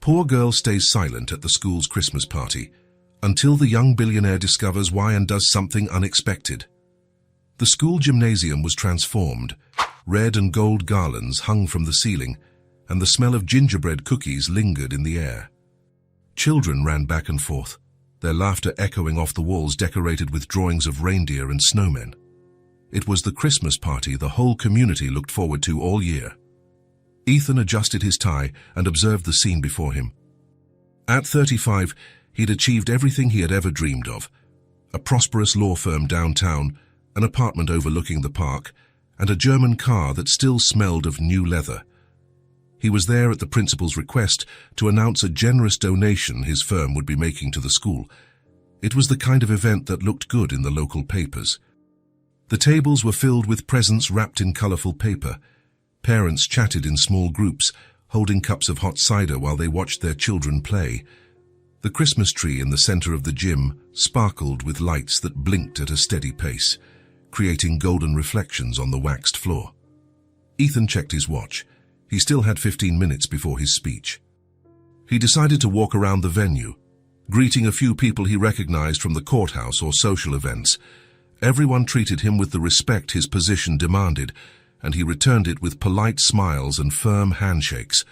poor girl stays silent at the school's Christmas party until the young billionaire discovers why and does something unexpected. The school gymnasium was transformed. Red and gold garlands hung from the ceiling, and the smell of gingerbread cookies lingered in the air. Children ran back and forth, their laughter echoing off the walls decorated with drawings of reindeer and snowmen. It was the Christmas party the whole community looked forward to all year. Ethan adjusted his tie and observed the scene before him. At 35, he'd achieved everything he had ever dreamed of: a prosperous law firm downtown, an apartment overlooking the park, and a German car that still smelled of new leather. He was there at the principal's request to announce a generous donation his firm would be making to the school. It was the kind of event that looked good in the local papers. The tables were filled with presents wrapped in colorful paper. Parents chatted in small groups, holding cups of hot cider while they watched their children play. The Christmas tree in the center of the gym sparkled with lights that blinked at a steady pace, creating golden reflections on the waxed floor. Ethan checked his watch. He still had 15 minutes before his speech. He decided to walk around the venue, greeting a few people he recognized from the courthouse or social events. Everyone treated him with the respect his position demanded, and he returned it with polite smiles and firm handshakes.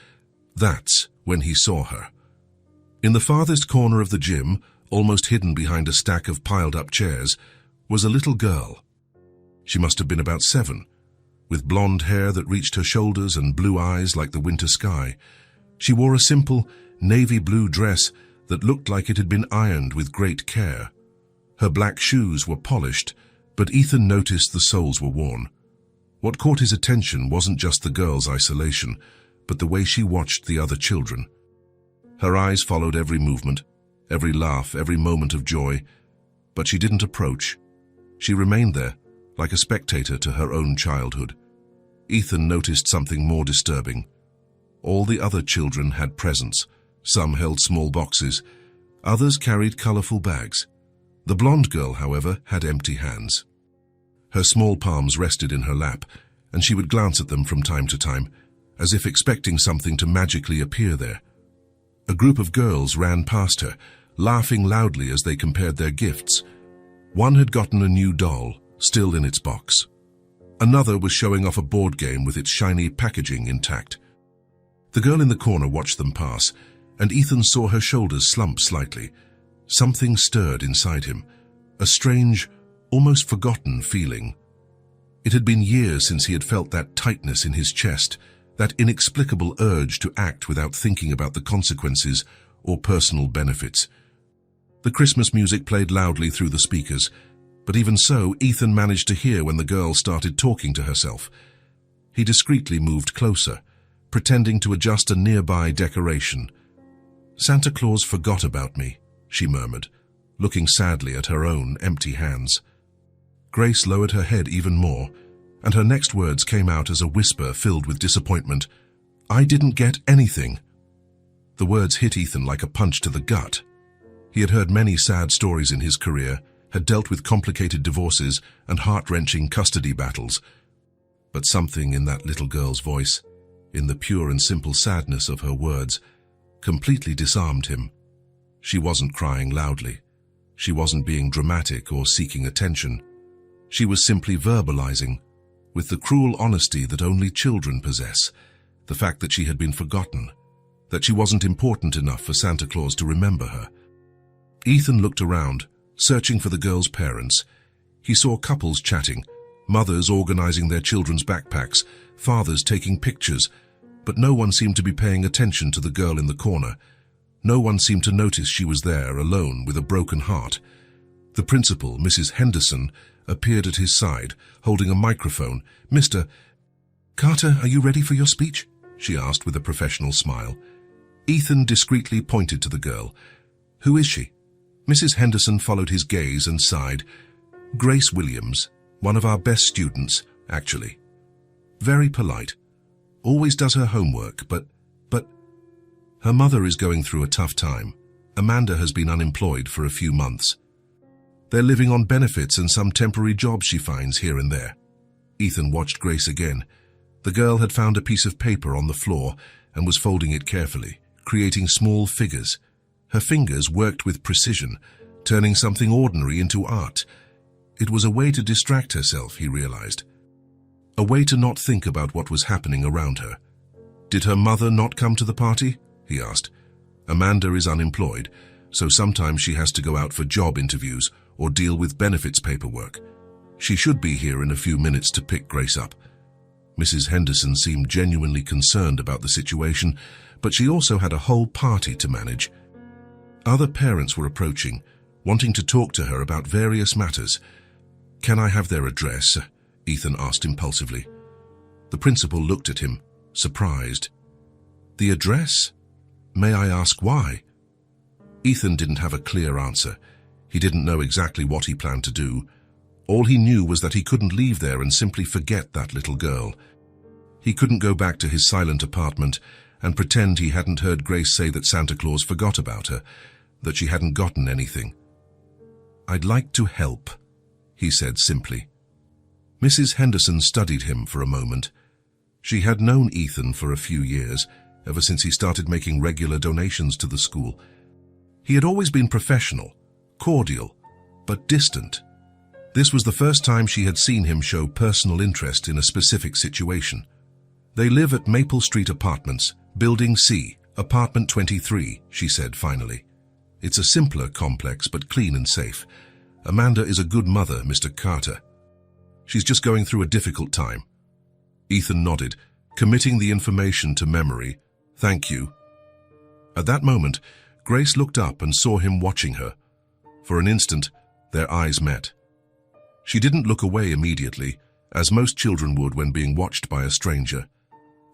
That's when he saw her. In the farthest corner of the gym, almost hidden behind a stack of piled-up chairs, was a little girl. She must have been about 7, with blonde hair that reached her shoulders and blue eyes like the winter sky. She wore a simple, navy blue dress that looked like it had been ironed with great care. Her black shoes were polished, but Ethan noticed the soles were worn. What caught his attention wasn't just the girl's isolation, but the way she watched the other children. Her eyes followed every movement, every laugh, every moment of joy, but she didn't approach. She remained there, like a spectator to her own childhood. Ethan noticed something more disturbing. All the other children had presents. Some held small boxes, others carried colorful bags. The blonde girl, however, had empty hands. Her small palms rested in her lap, and she would glance at them from time to time, as if expecting something to magically appear there. A group of girls ran past her, laughing loudly as they compared their gifts. One had gotten a new doll, still in its box. Another was showing off a board game with its shiny packaging intact. The girl in the corner watched them pass, and Ethan saw her shoulders slump slightly. Something stirred inside him, a strange, almost forgotten feeling. It had been years since he had felt that tightness in his chest, that inexplicable urge to act without thinking about the consequences or personal benefits. The Christmas music played loudly through the speakers, but even so, Ethan managed to hear when the girl started talking to herself. He discreetly moved closer, pretending to adjust a nearby decoration. "Santa Claus forgot about me," she murmured, looking sadly at her own empty hands. Grace lowered her head even more, and her next words came out as a whisper filled with disappointment. "I didn't get anything." The words hit Ethan like a punch to the gut. He had heard many sad stories in his career, had dealt with complicated divorces and heart-wrenching custody battles. But something in that little girl's voice, in the pure and simple sadness of her words, completely disarmed him. She wasn't crying loudly. She wasn't being dramatic or seeking attention. She was simply verbalizing, with the cruel honesty that only children possess, the fact that she had been forgotten, that she wasn't important enough for Santa Claus to remember her. Ethan looked around, searching for the girl's parents. He saw couples chatting, mothers organizing their children's backpacks, fathers taking pictures, but no one seemed to be paying attention to the girl in the corner. No one seemed to notice she was there, alone, with a broken heart. The principal, Mrs. Henderson, appeared at his side, holding a microphone. "Mr. Carter, are you ready for your speech?" she asked with a professional smile. Ethan discreetly pointed to the girl. "Who is she?" Mrs. Henderson followed his gaze and sighed. "Grace Williams, one of our best students, actually. Very polite. Always does her homework, but her mother is going through a tough time. Amanda has been unemployed for a few months. They're living on benefits and some temporary jobs she finds here and there." Ethan watched Grace again. The girl had found a piece of paper on the floor and was folding it carefully, creating small figures. Her fingers worked with precision, turning something ordinary into art. It was a way to distract herself, he realized. A way to not think about what was happening around her. Did her mother not come to the party? He asked. Amanda is unemployed, so sometimes she has to go out for job interviews or deal with benefits paperwork. She should be here in a few minutes to pick Grace up. Mrs. Henderson seemed genuinely concerned about the situation, but she also had a whole party to manage. Other parents were approaching, wanting to talk to her about various matters. "Can I have their address?" Ethan asked impulsively. The principal looked at him, surprised. "The address? May I ask why?" Ethan didn't have a clear answer. He didn't know exactly what he planned to do. All he knew was that he couldn't leave there and simply forget that little girl. He couldn't go back to his silent apartment and pretend he hadn't heard Grace say that Santa Claus forgot about her, that she hadn't gotten anything. "I'd like to help," he said simply. Mrs. Henderson studied him for a moment. She had known Ethan for a few years, ever since he started making regular donations to the school. He had always been professional, cordial, but distant. This was the first time she had seen him show personal interest in a specific situation. "They live at Maple Street Apartments, Building C, Apartment 23, she said finally. "It's a simpler complex, but clean and safe. Amanda is a good mother, Mr. Carter. She's just going through a difficult time." Ethan nodded, committing the information to memory. "Thank you." At that moment, Grace looked up and saw him watching her. For an instant, their eyes met. She didn't look away immediately, as most children would when being watched by a stranger.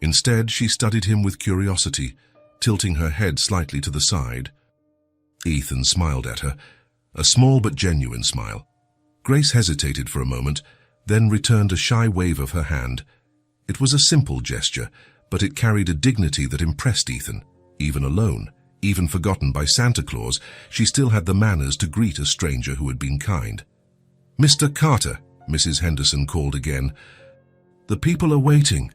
Instead, she studied him with curiosity, tilting her head slightly to the side. Ethan smiled at her, a small but genuine smile. Grace hesitated for a moment, then returned a shy wave of her hand. It was a simple gesture, but it carried a dignity that impressed Ethan. Even alone, even forgotten by Santa Claus, she still had the manners to greet a stranger who had been kind. "Mr. Carter," Mrs. Henderson called again. "The people are waiting."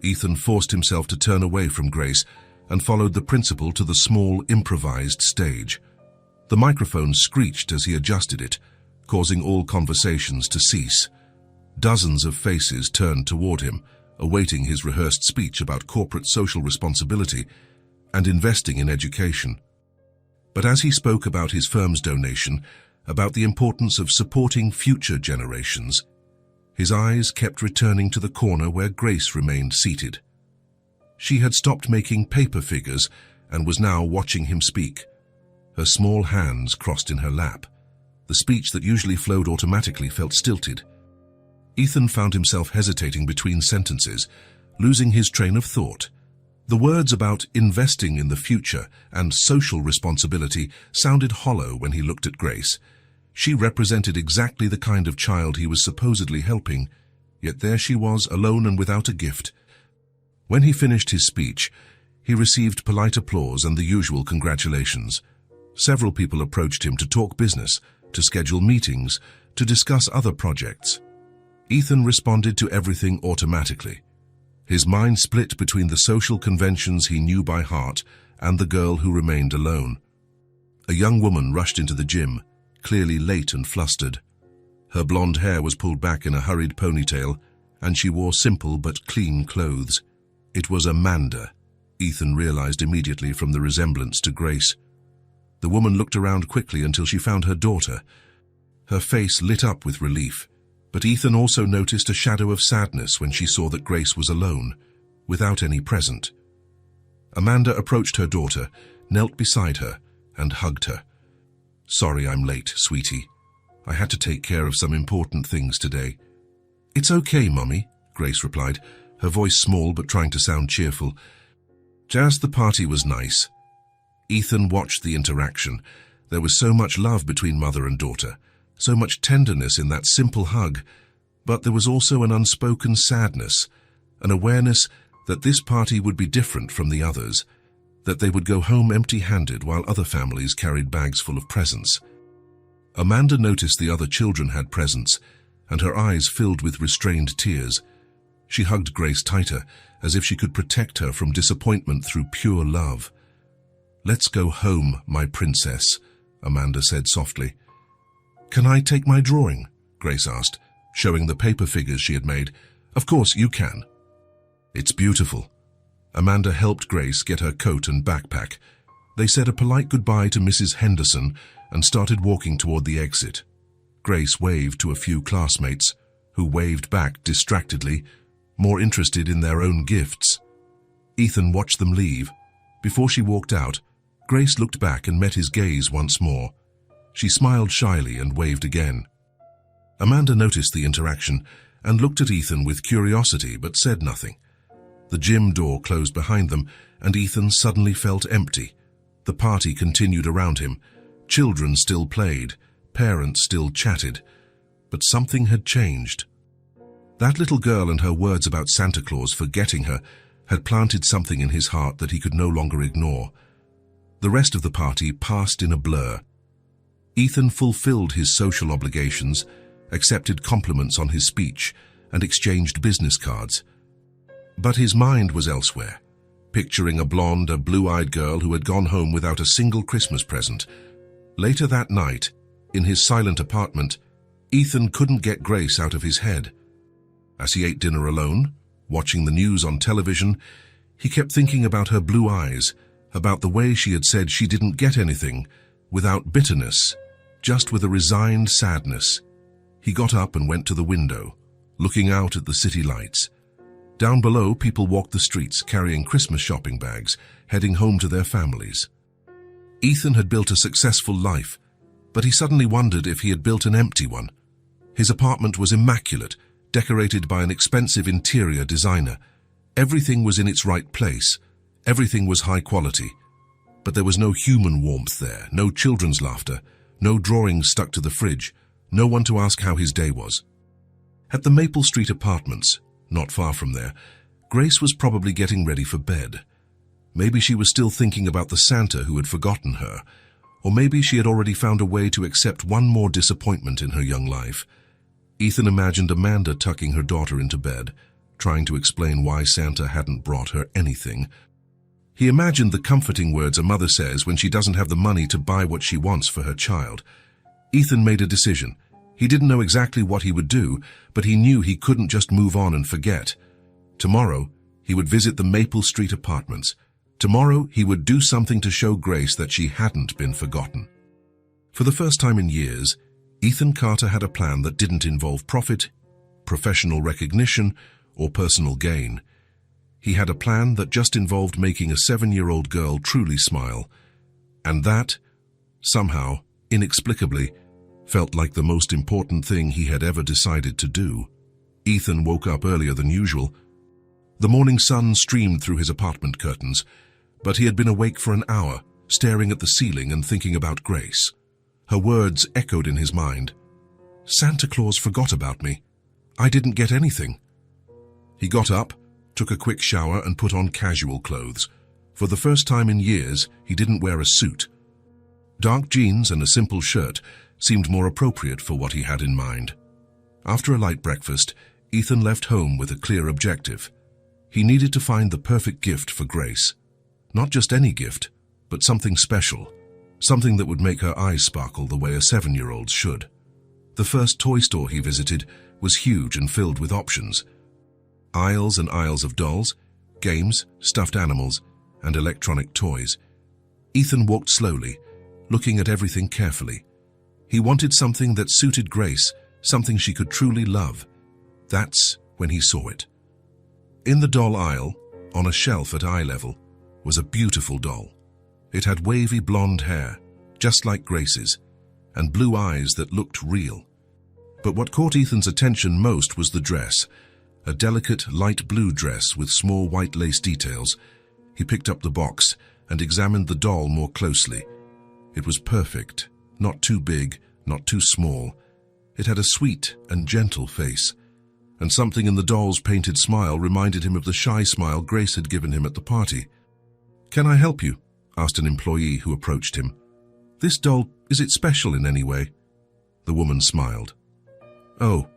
Ethan forced himself to turn away from Grace and followed the principal to the small, improvised stage. The microphone screeched as he adjusted it, causing all conversations to cease. Dozens of faces turned toward him, awaiting his rehearsed speech about corporate social responsibility and investing in education. But as he spoke about his firm's donation, about the importance of supporting future generations, his eyes kept returning to the corner where Grace remained seated. She had stopped making paper figures and was now watching him speak. Her small hands crossed in her lap. The speech that usually flowed automatically felt stilted. Ethan found himself hesitating between sentences, losing his train of thought. The words about investing in the future and social responsibility sounded hollow when he looked at Grace. She represented exactly the kind of child he was supposedly helping, yet there she was, alone and without a gift. When he finished his speech, he received polite applause and the usual congratulations. Several people approached him to talk business, to schedule meetings, to discuss other projects. Ethan responded to everything automatically. His mind split between the social conventions he knew by heart and the girl who remained alone. A young woman rushed into the gym, clearly late and flustered. Her blonde hair was pulled back in a hurried ponytail, and she wore simple but clean clothes. It was Amanda, Ethan realized immediately from the resemblance to Grace. The woman looked around quickly until she found her daughter. Her face lit up with relief, but Ethan also noticed a shadow of sadness when she saw that Grace was alone, without any present. Amanda approached her daughter, knelt beside her, and hugged her. "Sorry I'm late, sweetie. I had to take care of some important things today." "It's okay, Mommy," Grace replied, her voice small but trying to sound cheerful. "Just the party was nice." Ethan watched the interaction. There was so much love between mother and daughter, so much tenderness in that simple hug, but there was also an unspoken sadness, an awareness that this party would be different from the others, that they would go home empty-handed while other families carried bags full of presents. Amanda noticed the other children had presents, and her eyes filled with restrained tears. She hugged Grace tighter, as if she could protect her from disappointment through pure love. "Let's go home, my princess," Amanda said softly. "Can I take my drawing?" Grace asked, showing the paper figures she had made. "Of course you can." "It's beautiful." Amanda helped Grace get her coat and backpack. They said a polite goodbye to Mrs. Henderson and started walking toward the exit. Grace waved to a few classmates, who waved back distractedly, more interested in their own gifts. Ethan watched them leave. Before she walked out, Grace looked back and met his gaze once more. She smiled shyly and waved again. Amanda noticed the interaction and looked at Ethan with curiosity but said nothing. The gym door closed behind them, and Ethan suddenly felt empty. The party continued around him. Children still played, parents still chatted, but something had changed. That little girl and her words about Santa Claus forgetting her had planted something in his heart that he could no longer ignore. The rest of the party passed in a blur. Ethan fulfilled his social obligations, accepted compliments on his speech, and exchanged business cards. But his mind was elsewhere, picturing a blonde, blue-eyed girl who had gone home without a single Christmas present. Later that night, in his silent apartment, Ethan couldn't get Grace out of his head. As he ate dinner alone, watching the news on television, he kept thinking about her blue eyes, about the way she had said she didn't get anything, without bitterness, just with a resigned sadness. He got up and went to the window, looking out at the city lights. Down below, people walked the streets carrying Christmas shopping bags, heading home to their families. Ethan had built a successful life, but he suddenly wondered if he had built an empty one. His apartment was immaculate, decorated by an expensive interior designer. Everything was in its right place. Everything was high quality. But there was no human warmth there, no children's laughter, no drawings stuck to the fridge, no one to ask how his day was. At the Maple Street apartments, not far from there, Grace was probably getting ready for bed. Maybe she was still thinking about the Santa who had forgotten her, or maybe she had already found a way to accept one more disappointment in her young life. Ethan imagined Amanda tucking her daughter into bed, trying to explain why Santa hadn't brought her anything. He imagined the comforting words a mother says when she doesn't have the money to buy what she wants for her child. Ethan made a decision. He didn't know exactly what he would do, but he knew he couldn't just move on and forget. Tomorrow, he would visit the Maple Street apartments. Tomorrow, he would do something to show Grace that she hadn't been forgotten. For the first time in years, Ethan Carter had a plan that didn't involve profit, professional recognition, or personal gain. He had a plan that just involved making a 7-year-old girl truly smile. And that, somehow, inexplicably, felt like the most important thing he had ever decided to do. Ethan woke up earlier than usual. The morning sun streamed through his apartment curtains, but he had been awake for an hour, staring at the ceiling and thinking about Grace. Her words echoed in his mind. "Santa Claus forgot about me. I didn't get anything." He got up, took a quick shower and put on casual clothes. For the first time in years, he didn't wear a suit. Dark jeans and a simple shirt seemed more appropriate for what he had in mind. After a light breakfast, Ethan left home with a clear objective. He needed to find the perfect gift for Grace. Not just any gift, but something special. Something that would make her eyes sparkle the way a 7-year-old's should. The first toy store he visited was huge and filled with options. Aisles and aisles of dolls, games, stuffed animals, and electronic toys. Ethan walked slowly, looking at everything carefully. He wanted something that suited Grace, something she could truly love. That's when he saw it. In the doll aisle, on a shelf at eye level, was a beautiful doll. It had wavy blonde hair, just like Grace's, and blue eyes that looked real. But what caught Ethan's attention most was the dress, a delicate light blue dress with small white lace details. He picked up the box and examined the doll more closely. It was perfect, not too big, not too small. It had a sweet and gentle face, and something in the doll's painted smile reminded him of the shy smile Grace had given him at the party. "Can I help you?" asked an employee who approached him. "This doll, is it special in any way?" The woman smiled. "Oh,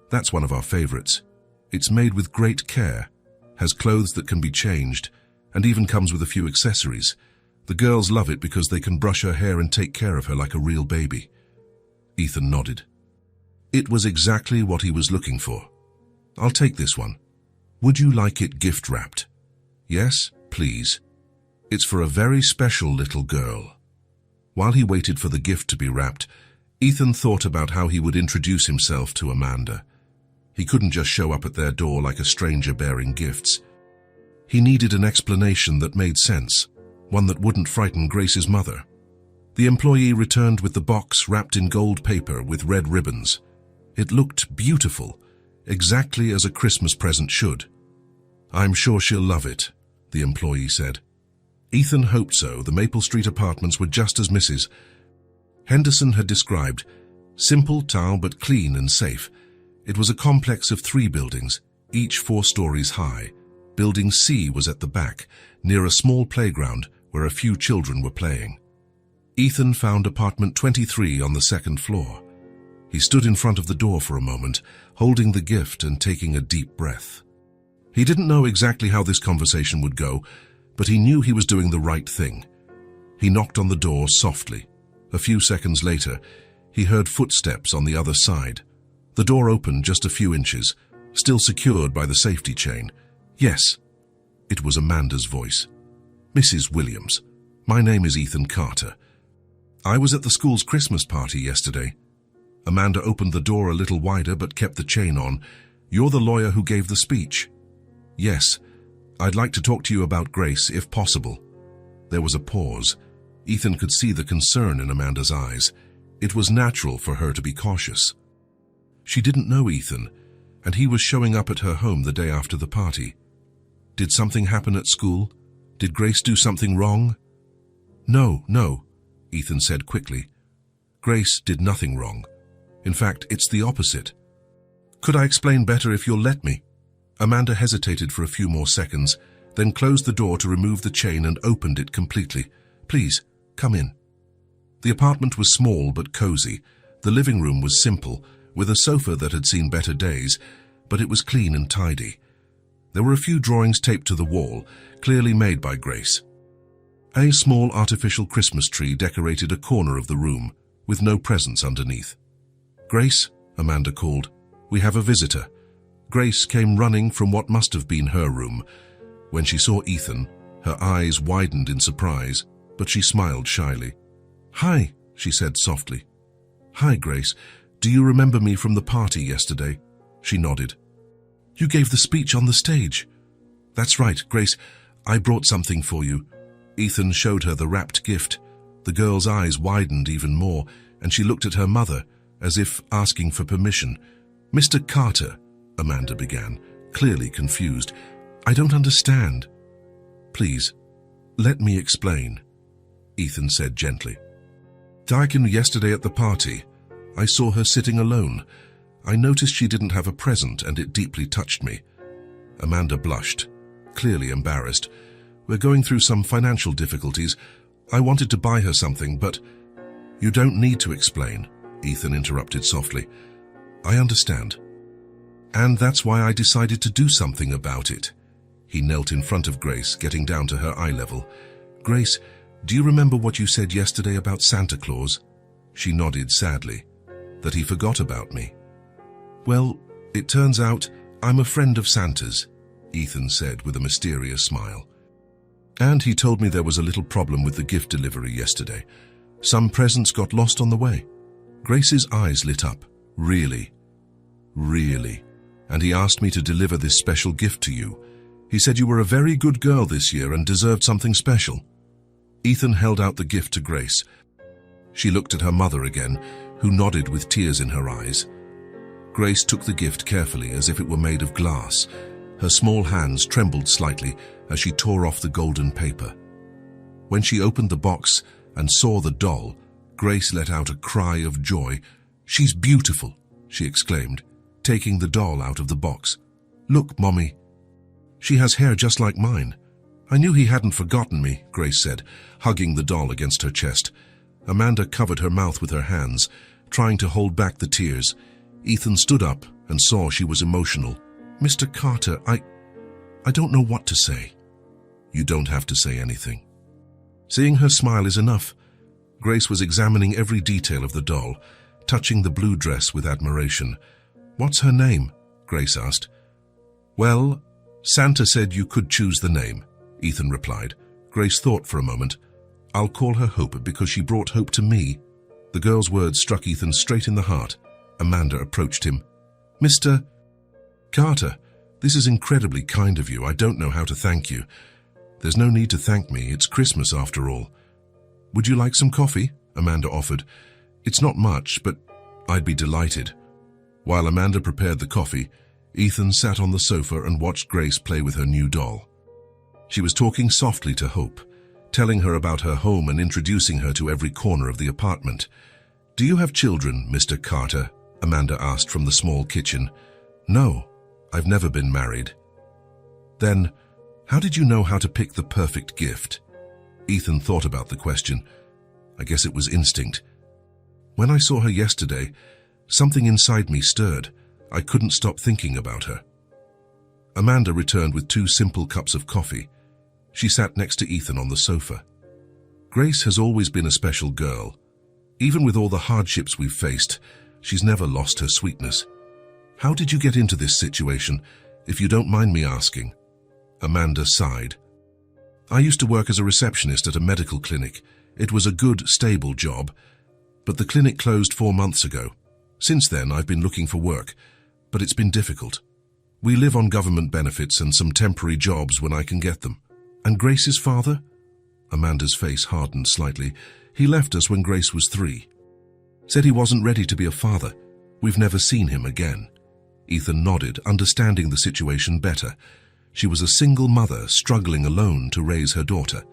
that's one of our favorites. It's made with great care, has clothes that can be changed, and even comes with a few accessories. The girls love it because they can brush her hair and take care of her like a real baby. Ethan nodded. It was exactly what he was looking for. I'll take this one. Would you like it gift wrapped? Yes, please. It's for a very special little girl. While he waited for the gift to be wrapped, Ethan thought about how he would introduce himself to Amanda. He couldn't just show up at their door like a stranger bearing gifts. He needed an explanation that made sense, one that wouldn't frighten Grace's mother. The employee returned with the box wrapped in gold paper with red ribbons. It looked beautiful, exactly as a Christmas present should. I'm sure she'll love it, the employee said. Ethan hoped so. The Maple Street apartments were just as Mrs. Henderson had described, simple, tall, but clean and safe. It was a complex of 3 buildings, each 4 stories high. Building C was at the back, near a small playground where a few children were playing. Ethan found apartment 23 on the 2nd floor. He stood in front of the door for a moment, holding the gift and taking a deep breath. He didn't know exactly how this conversation would go, but he knew he was doing the right thing. He knocked on the door softly. A few seconds later, he heard footsteps on the other side. The door opened just a few inches, still secured by the safety chain. Yes, it was Amanda's voice. Mrs. Williams, my name is Ethan Carter. I was at the school's Christmas party yesterday. Amanda opened the door a little wider but kept the chain on. You're the lawyer who gave the speech. Yes, I'd like to talk to you about Grace, if possible. There was a pause. Ethan could see the concern in Amanda's eyes. It was natural for her to be cautious. She didn't know Ethan, and he was showing up at her home the day after the party. Did something happen at school? Did Grace do something wrong? No, Ethan said quickly. Grace did nothing wrong. In fact, it's the opposite. Could I explain better if you'll let me? Amanda hesitated for a few more seconds, then closed the door to remove the chain and opened it completely. Please, come in. The apartment was small but cozy. The living room was simple, with a sofa that had seen better days, but it was clean and tidy. There were a few drawings taped to the wall, clearly made by Grace. A small artificial Christmas tree decorated a corner of the room, with no presents underneath. Grace, Amanda called. We have a visitor. Grace came running from what must have been her room. When she saw Ethan, her eyes widened in surprise, but she smiled shyly. Hi, she said softly. Hi, Grace. Do you remember me from the party yesterday? She nodded. You gave the speech on the stage. That's right, Grace. I brought something for you. Ethan showed her the wrapped gift. The girl's eyes widened even more, and she looked at her mother, as if asking for permission. Mr. Carter, Amanda began, clearly confused. I don't understand. Please, let me explain, Ethan said gently. Darken yesterday at the party. I saw her sitting alone. I noticed she didn't have a present, and it deeply touched me. Amanda blushed, clearly embarrassed. We're going through some financial difficulties. I wanted to buy her something, but... You don't need to explain, Ethan interrupted softly. I understand. And that's why I decided to do something about it. He knelt in front of Grace, getting down to her eye level. Grace, do you remember what you said yesterday about Santa Claus? She nodded sadly. That he forgot about me. Well, it turns out I'm a friend of Santa's, Ethan said with a mysterious smile. And he told me there was a little problem with the gift delivery yesterday. Some presents got lost on the way. Grace's eyes lit up. Really? Really? And he asked me to deliver this special gift to you. He said you were a very good girl this year and deserved something special. Ethan held out the gift to Grace. She looked at her mother again, who nodded with tears in her eyes. Grace took the gift carefully, as if it were made of glass. Her small hands trembled slightly as she tore off the golden paper. When she opened the box and saw the doll, Grace let out a cry of joy. She's beautiful, she exclaimed, taking the doll out of the box. Look, Mommy. She has hair just like mine. I knew he hadn't forgotten me, Grace said, hugging the doll against her chest. Amanda covered her mouth with her hands, trying to hold back the tears. Ethan stood up and saw she was emotional. Mr. Carter, I don't know what to say. You don't have to say anything. Seeing her smile is enough. Grace was examining every detail of the doll, touching the blue dress with admiration. "What's her name?" Grace asked. "Well, Santa said you could choose the name," Ethan replied. Grace thought for a moment. "I'll call her Hope because she brought hope to me." The girl's words struck Ethan straight in the heart. Amanda approached him. "Mr. Carter, this is incredibly kind of you. I don't know how to thank you." "There's no need to thank me. It's Christmas after all." "Would you like some coffee?" Amanda offered. "It's not much, but I'd be delighted." While Amanda prepared the coffee, Ethan sat on the sofa and watched Grace play with her new doll. She was talking softly to Hope, telling her about her home and introducing her to every corner of the apartment. "Do you have children, Mr. Carter?" Amanda asked from the small kitchen. "No, I've never been married." "Then, how did you know how to pick the perfect gift?" Ethan thought about the question. "I guess it was instinct. When I saw her yesterday, something inside me stirred. I couldn't stop thinking about her." Amanda returned with 2 simple cups of coffee. She sat next to Ethan on the sofa. "Grace has always been a special girl. Even with all the hardships we've faced, she's never lost her sweetness. How did you get into this situation, if you don't mind me asking?" Amanda sighed. "I used to work as a receptionist at a medical clinic. It was a good, stable job. But the clinic closed 4 months ago. Since then, I've been looking for work, but it's been difficult. We live on government benefits and some temporary jobs when I can get them." "And Grace's father?" Amanda's face hardened slightly. "He left us when Grace was 3. Said he wasn't ready to be a father. We've never seen him again." Ethan nodded, understanding the situation better. She was a single mother struggling alone to raise her daughter.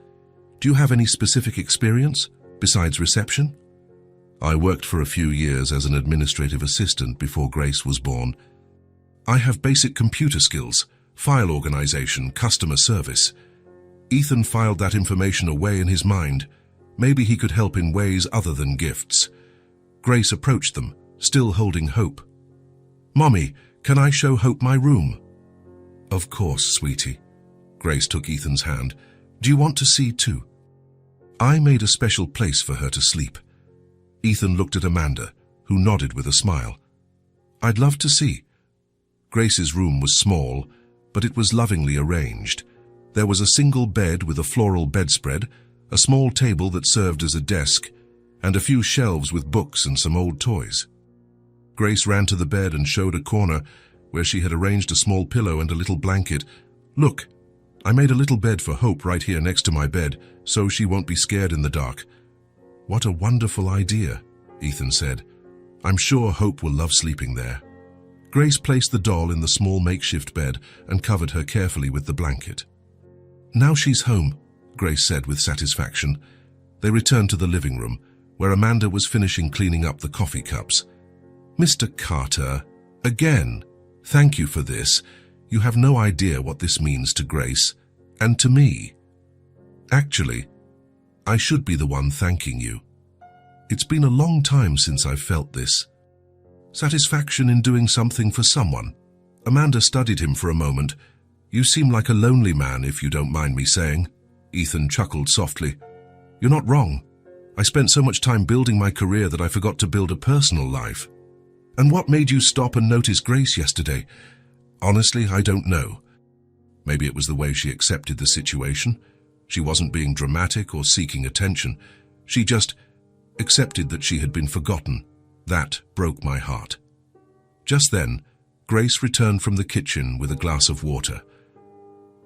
"Do you have any specific experience, besides reception?" "I worked for a few years as an administrative assistant before Grace was born. I have basic computer skills, file organization, customer service." Ethan filed that information away in his mind. Maybe he could help in ways other than gifts. Grace approached them, still holding Hope. "Mommy, can I show Hope my room?" "Of course, sweetie." Grace took Ethan's hand. "Do you want to see too?" "I made a special place for her to sleep." Ethan looked at Amanda, who nodded with a smile. "I'd love to see." Grace's room was small, but it was lovingly arranged. There was a single bed with a floral bedspread, a small table that served as a desk, and a few shelves with books and some old toys. Grace ran to the bed and showed a corner where she had arranged a small pillow and a little blanket. "Look, I made a little bed for Hope right here next to my bed, so she won't be scared in the dark." "What a wonderful idea," Ethan said. "I'm sure Hope will love sleeping there." Grace placed the doll in the small makeshift bed and covered her carefully with the blanket. "Now she's home," Grace said with satisfaction. They returned to the living room, where Amanda was finishing cleaning up the coffee cups. "Mr. Carter, again, thank you for this. You have no idea what this means to Grace, and to me. Actually, I should be the one thanking you. It's been a long time since I've felt this. Satisfaction in doing something for someone." Amanda studied him for a moment. "You seem like a lonely man, if you don't mind me saying." Ethan chuckled softly. "You're not wrong. I spent so much time building my career that I forgot to build a personal life." "And what made you stop and notice Grace yesterday?" "Honestly, I don't know. Maybe it was the way she accepted the situation. She wasn't being dramatic or seeking attention. She just accepted that she had been forgotten. That broke my heart." Just then, Grace returned from the kitchen with a glass of water.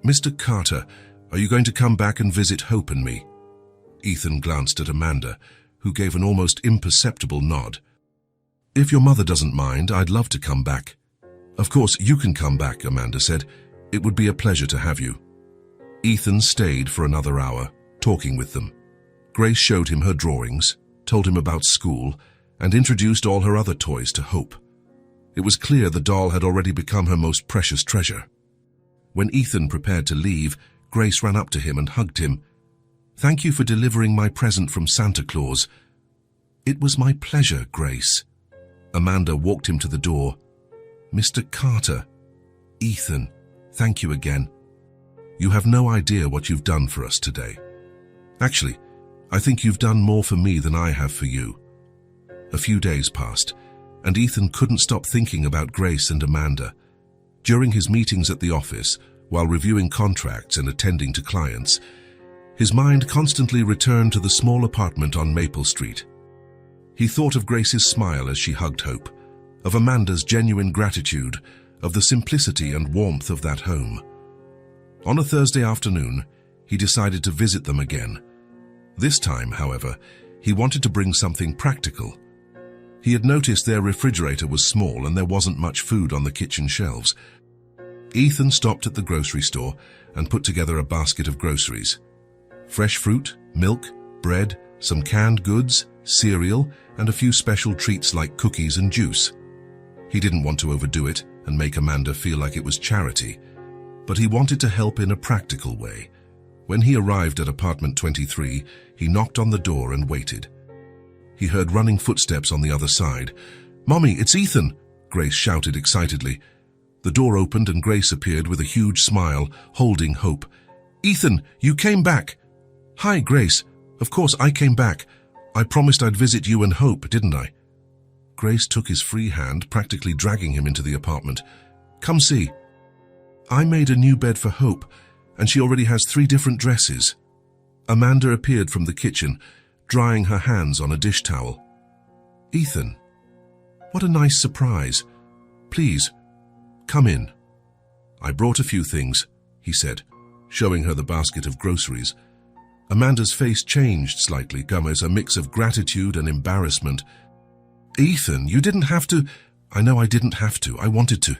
"Mr. Carter, are you going to come back and visit Hope and me?" Ethan glanced at Amanda, who gave an almost imperceptible nod. "If your mother doesn't mind, I'd love to come back." "Of course, you can come back," Amanda said. "It would be a pleasure to have you." Ethan stayed for another hour, talking with them. Grace showed him her drawings, told him about school, and introduced all her other toys to Hope. It was clear the doll had already become her most precious treasure. When Ethan prepared to leave, Grace ran up to him and hugged him. "Thank you for delivering my present from Santa Claus." "It was my pleasure, Grace." Amanda walked him to the door. "Mr. Carter, Ethan, thank you again. You have no idea what you've done for us today. Actually, I think you've done more for me than I have for you." A few days passed, and Ethan couldn't stop thinking about Grace and Amanda. During his meetings at the office, while reviewing contracts and attending to clients, his mind constantly returned to the small apartment on Maple Street. He thought of Grace's smile as she hugged Hope, of Amanda's genuine gratitude, of the simplicity and warmth of that home. On a Thursday afternoon, he decided to visit them again. This time, however, he wanted to bring something practical. He had noticed their refrigerator was small and there wasn't much food on the kitchen shelves. Ethan stopped at the grocery store and put together a basket of groceries. Fresh fruit, milk, bread, some canned goods, cereal, and a few special treats like cookies and juice. He didn't want to overdo it and make Amanda feel like it was charity, but he wanted to help in a practical way. When he arrived at apartment 23, he knocked on the door and waited. He heard running footsteps on the other side. "Mommy, it's Ethan!" Grace shouted excitedly. The door opened and Grace appeared with a huge smile, holding Hope. "Ethan, you came back!" "Hi, Grace. Of course I came back. I promised I'd visit you and Hope, didn't I?" Grace took his free hand, practically dragging him into the apartment. "Come see. I made a new bed for Hope, and she already has 3 different dresses." Amanda appeared from the kitchen, drying her hands on a dish towel. "Ethan, what a nice surprise. Please, come in." "I brought a few things," he said, showing her the basket of groceries. Amanda's face changed slightly, as a mix of gratitude and embarrassment. "Ethan, you didn't have to." "I know I didn't have to. I wanted to."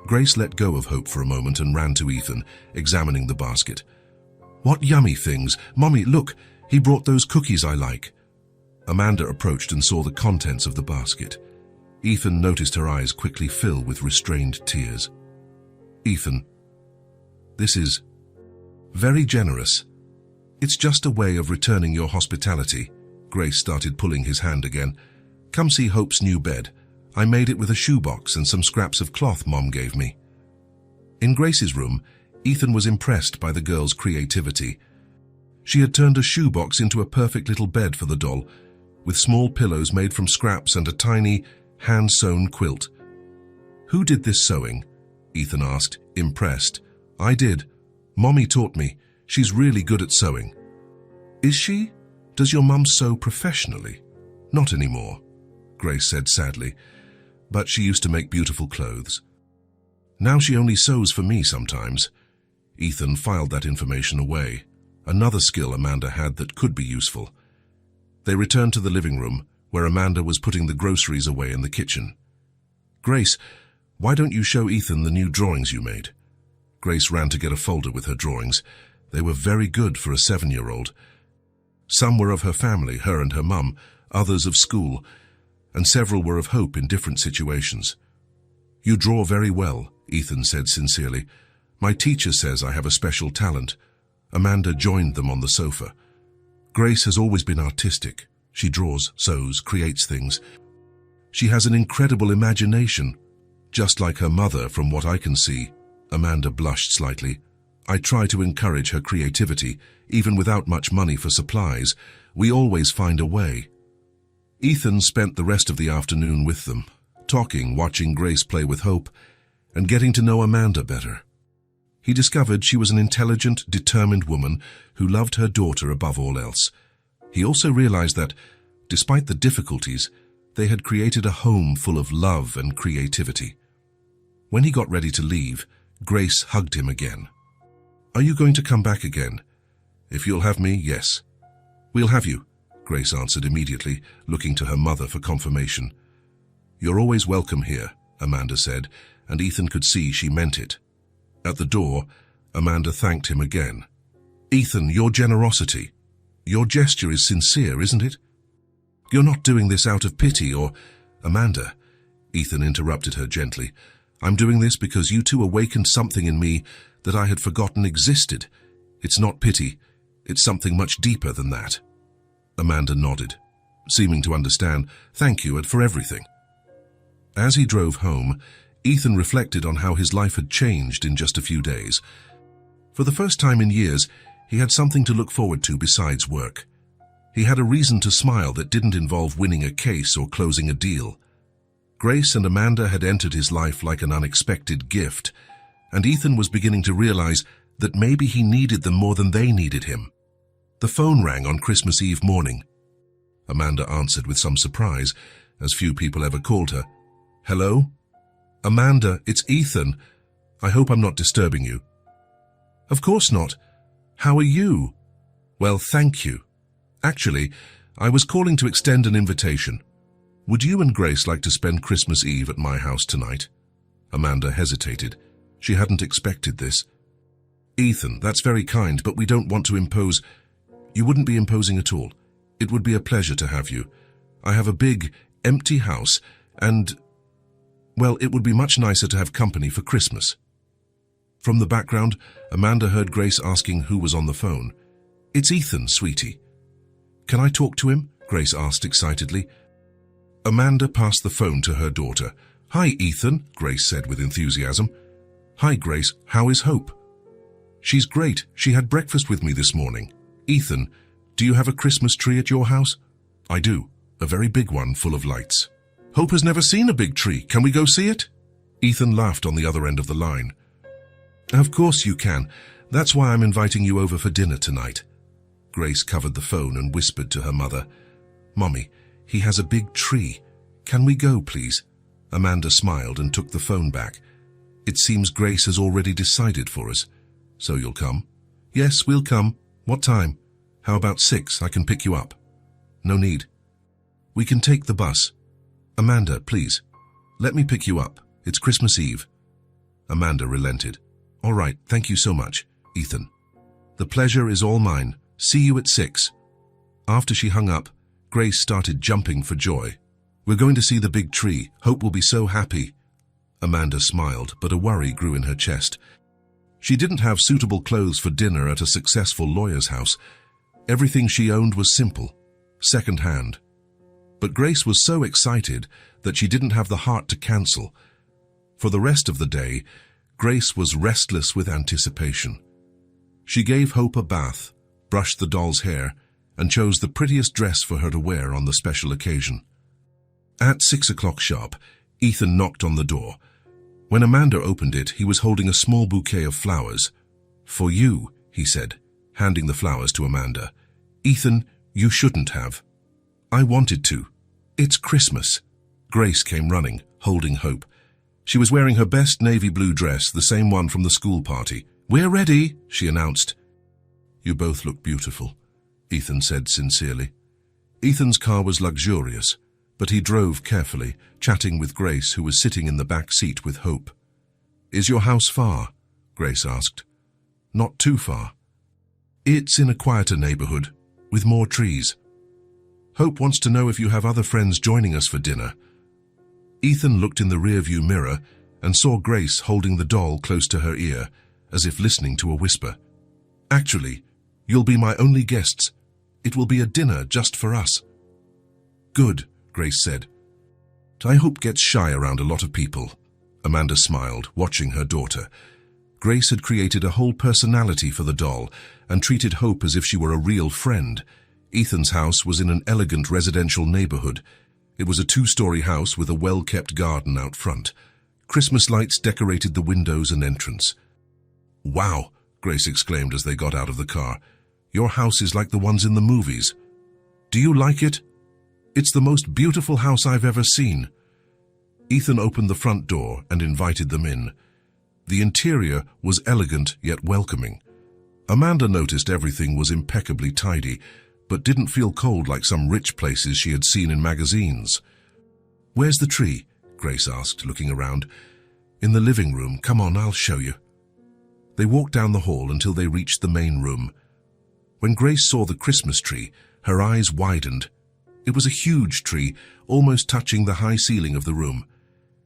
Grace let go of Hope for a moment and ran to Ethan, examining the basket. "What yummy things. Mommy, look, he brought those cookies I like." Amanda approached and saw the contents of the basket. Ethan noticed her eyes quickly fill with restrained tears. "Ethan, this is very generous. It's just a way of returning your hospitality." Grace started pulling his hand again. "Come see Hope's new bed. I made it with a shoebox and some scraps of cloth Mom gave me." In Grace's room, Ethan was impressed by the girl's creativity. She had turned a shoebox into a perfect little bed for the doll, with small pillows made from scraps and a tiny, hand-sewn quilt. "Who did this sewing?" Ethan asked, impressed. "I did. Mommy taught me. She's really good at sewing." "Is she? Does your mum sew professionally?" "Not anymore," Grace said sadly, "but she used to make beautiful clothes. Now she only sews for me sometimes." Ethan filed that information away, another skill Amanda had that could be useful. They returned to the living room, where Amanda was putting the groceries away in the kitchen. "Grace, why don't you show Ethan the new drawings you made?" Grace ran to get a folder with her drawings. They were very good for a 7-year-old. Some were of her family, her and her mum, others of school, and several were of Hope in different situations. "You draw very well," Ethan said sincerely. "My teacher says I have a special talent." Amanda joined them on the sofa. "Grace has always been artistic. She draws, sews, creates things. She has an incredible imagination, just like her mother from what I can see." Amanda blushed slightly. "I try to encourage her creativity, even without much money for supplies. We always find a way." Ethan spent the rest of the afternoon with them, talking, watching Grace play with Hope, and getting to know Amanda better. He discovered she was an intelligent, determined woman who loved her daughter above all else. He also realized that, despite the difficulties, they had created a home full of love and creativity. When he got ready to leave, Grace hugged him again. "Are you going to come back again?" "If you'll have me, yes." "We'll have you," Grace answered immediately, looking to her mother for confirmation. "You're always welcome here," Amanda said, and Ethan could see she meant it. At the door, Amanda thanked him again. "Ethan, your generosity. Your gesture is sincere, isn't it? You're not doing this out of pity or—" "Amanda," Ethan interrupted her gently, "I'm doing this because you two awakened something in me that I had forgotten existed. It's not pity. It's something much deeper than that." Amanda nodded, seeming to understand. "Thank you, and for everything." As he drove home, Ethan reflected on how his life had changed in just a few days. For the first time in years, he had something to look forward to besides work. He had a reason to smile that didn't involve winning a case or closing a deal. Grace and Amanda had entered his life like an unexpected gift, and Ethan was beginning to realize that maybe he needed them more than they needed him. The phone rang on Christmas Eve morning. Amanda answered with some surprise, as few people ever called her. "Hello? Amanda, it's Ethan. I hope I'm not disturbing you." "Of course not. How are you?" "Well, thank you. Actually, I was calling to extend an invitation. Would you and Grace like to spend Christmas Eve at my house tonight?" Amanda hesitated. She hadn't expected this. "Ethan, that's very kind, but we don't want to impose." "You wouldn't be imposing at all. It would be a pleasure to have you. I have a big, empty house, and, well, it would be much nicer to have company for Christmas." From the background, Amanda heard Grace asking who was on the phone. "It's Ethan, sweetie." "Can I talk to him?" Grace asked excitedly. Amanda passed the phone to her daughter. "Hi, Ethan," Grace said with enthusiasm. "Hi, Grace. How is Hope?" "She's great. She had breakfast with me this morning." "Ethan, do you have a Christmas tree at your house?" "I do. A very big one full of lights." "Hope has never seen a big tree. Can we go see it?" Ethan laughed on the other end of the line. "Of course you can. That's why I'm inviting you over for dinner tonight." Grace covered the phone and whispered to her mother, "Mommy, he has a big tree. Can we go, please?" Amanda smiled and took the phone back. "It seems Grace has already decided for us. So you'll come?" "Yes, we'll come. What time?" "How about 6? I can pick you up." "No need. We can take the bus." "Amanda, please. Let me pick you up. It's Christmas Eve." Amanda relented. "All right, thank you so much, Ethan. The pleasure is all mine. See you at 6. After she hung up, Grace started jumping for joy. "We're going to see the big tree. Hope will be so happy." Amanda smiled, but a worry grew in her chest. She didn't have suitable clothes for dinner at a successful lawyer's house. Everything she owned was simple, second-hand. But Grace was so excited that she didn't have the heart to cancel. For the rest of the day, Grace was restless with anticipation. She gave Hope a bath, brushed the doll's hair, and chose the prettiest dress for her to wear on the special occasion. At 6 o'clock sharp, Ethan knocked on the door. When Amanda opened it, he was holding a small bouquet of flowers. "For you," he said, handing the flowers to Amanda. "Ethan, you shouldn't have." "I wanted to. It's Christmas." Grace came running, holding Hope. She was wearing her best navy blue dress, the same one from the school party. "We're ready," she announced. "You both look beautiful," Ethan said sincerely. Ethan's car was luxurious, but he drove carefully, chatting with Grace, who was sitting in the back seat with Hope. "Is your house far?" Grace asked. "Not too far. It's in a quieter neighborhood, with more trees. Hope wants to know if you have other friends joining us for dinner." Ethan looked in the rearview mirror and saw Grace holding the doll close to her ear, as if listening to a whisper. "Actually, you'll be my only guests. It will be a dinner just for us." "Good," Grace said. "I hope gets shy around a lot of people." Amanda smiled, watching her daughter. Grace had created a whole personality for the doll and treated Hope as if she were a real friend. Ethan's house was in an elegant residential neighborhood. It was a 2-story house with a well-kept garden out front. Christmas lights decorated the windows and entrance. "Wow," Grace exclaimed as they got out of the car. "Your house is like the ones in the movies. Do you like it?" "It's the most beautiful house I've ever seen." Ethan opened the front door and invited them in. The interior was elegant yet welcoming. Amanda noticed everything was impeccably tidy, but didn't feel cold like some rich places she had seen in magazines. "Where's the tree?" Grace asked, looking around. "In the living room. Come on, I'll show you." They walked down the hall until they reached the main room. When Grace saw the Christmas tree, her eyes widened. It was a huge tree, almost touching the high ceiling of the room.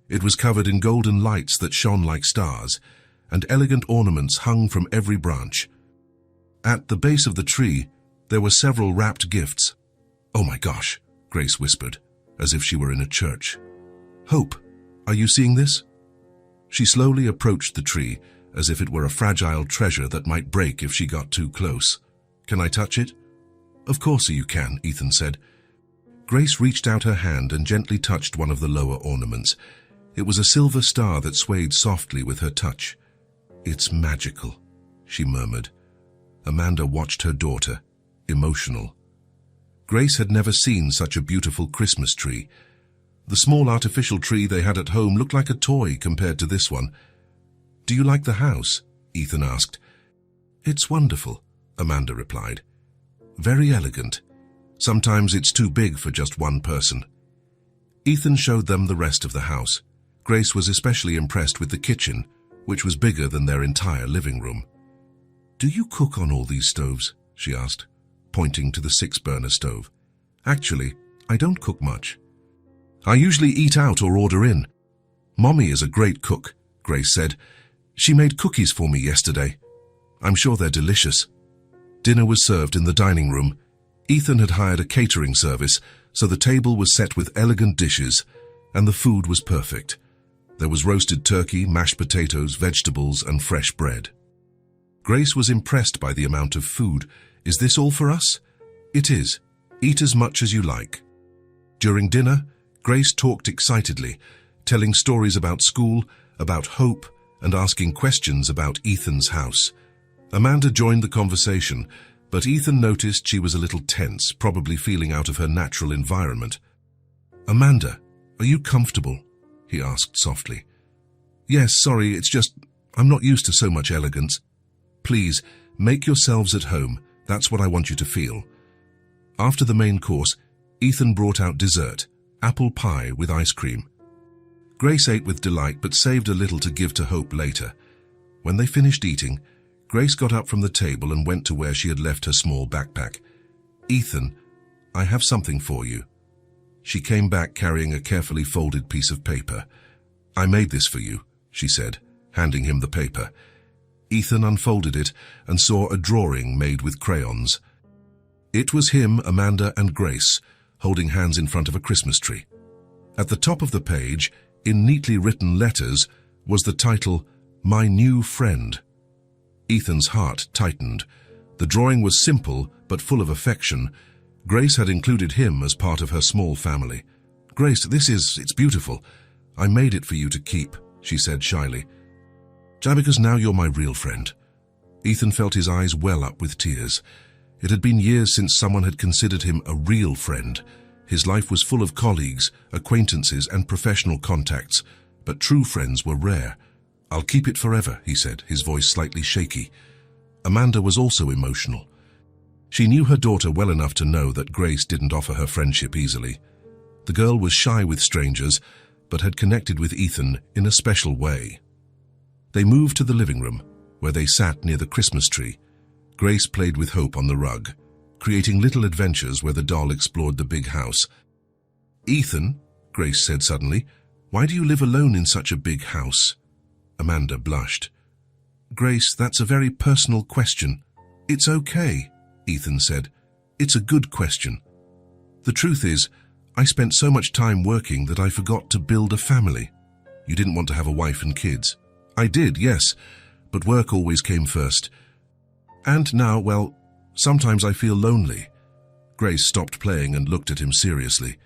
It was covered in golden lights that shone like stars, and elegant ornaments hung from every branch. At the base of the tree, there were several wrapped gifts. "Oh my gosh," Grace whispered, as if she were in a church. "Hope, are you seeing this?" She slowly approached the tree, as if it were a fragile treasure that might break if she got too close. "Can I touch it?" Of course you can, Ethan said. Grace reached out her hand and gently touched one of the lower ornaments. It was a silver star that swayed softly with her touch. It's magical, she murmured. Amanda watched her daughter, emotional. Grace had never seen such a beautiful Christmas tree. The small artificial tree they had at home looked like a toy compared to this one. Do you like the house? Ethan asked. It's wonderful, Amanda replied. Very elegant. Sometimes it's too big for just one person. Ethan showed them the rest of the house. Grace was especially impressed with the kitchen, which was bigger than their entire living room. Do you cook on all these stoves? She asked, pointing to the 6-burner stove. Actually, I don't cook much. I usually eat out or order in. Mommy is a great cook, Grace said. She made cookies for me yesterday. I'm sure they're delicious. Dinner was served in the dining room. Ethan had hired a catering service, so the table was set with elegant dishes, and the food was perfect. There was roasted turkey, mashed potatoes, vegetables, and fresh bread. Grace was impressed by the amount of food. Is this all for us? It is. Eat as much as you like. During dinner, Grace talked excitedly, telling stories about school, about hope, and asking questions about Ethan's house. Amanda joined the conversation, but Ethan noticed she was a little tense, probably feeling out of her natural environment. Amanda, are you comfortable? He asked softly. Yes, sorry, it's just, I'm not used to so much elegance. Please, make yourselves at home. That's what I want you to feel. After the main course, Ethan brought out dessert, apple pie with ice cream. Grace ate with delight but saved a little to give to Hope later. When they finished eating, Grace got up from the table and went to where she had left her small backpack. Ethan, I have something for you. She came back carrying a carefully folded piece of paper. I made this for you, she said, handing him the paper. Ethan unfolded it and saw a drawing made with crayons. It was him, Amanda, and Grace, holding hands in front of a Christmas tree. At the top of the page, in neatly written letters, was the title, My New Friend. Ethan's heart tightened. The drawing was simple but full of affection. Grace had included him as part of her small family. Grace, it's beautiful. I made it for you to keep, she said shyly. Because now you're my real friend. Ethan felt his eyes well up with tears. It had been years since someone had considered him a real friend. His life was full of colleagues, acquaintances, and professional contacts, but true friends were rare. I'll keep it forever, he said, his voice slightly shaky. Amanda was also emotional. She knew her daughter well enough to know that Grace didn't offer her friendship easily. The girl was shy with strangers, but had connected with Ethan in a special way. They moved to the living room, where they sat near the Christmas tree. Grace played with Hope on the rug, creating little adventures where the doll explored the big house. Ethan, Grace said suddenly, why do you live alone in such a big house? Amanda blushed. Grace, that's a very personal question. It's okay, Ethan said. It's a good question. The truth is, I spent so much time working that I forgot to build a family. You didn't want to have a wife and kids. I did, yes, but work always came first. And now, well, sometimes I feel lonely. Grace stopped playing and looked at him seriously.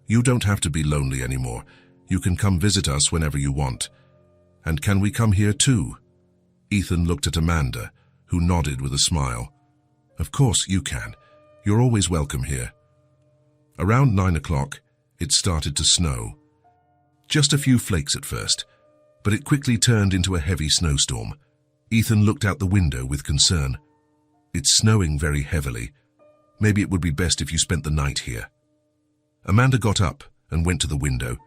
You don't have to be lonely anymore. You can come visit us whenever you want. And can we come here too? Ethan looked at Amanda, who nodded with a smile. Of course you can. You're always welcome here. Around 9 o'clock, it started to snow. Just a few flakes at first, but it quickly turned into a heavy snowstorm. Ethan looked out the window with concern. It's snowing very heavily. Maybe it would be best if you spent the night here. Amanda got up and went to the window.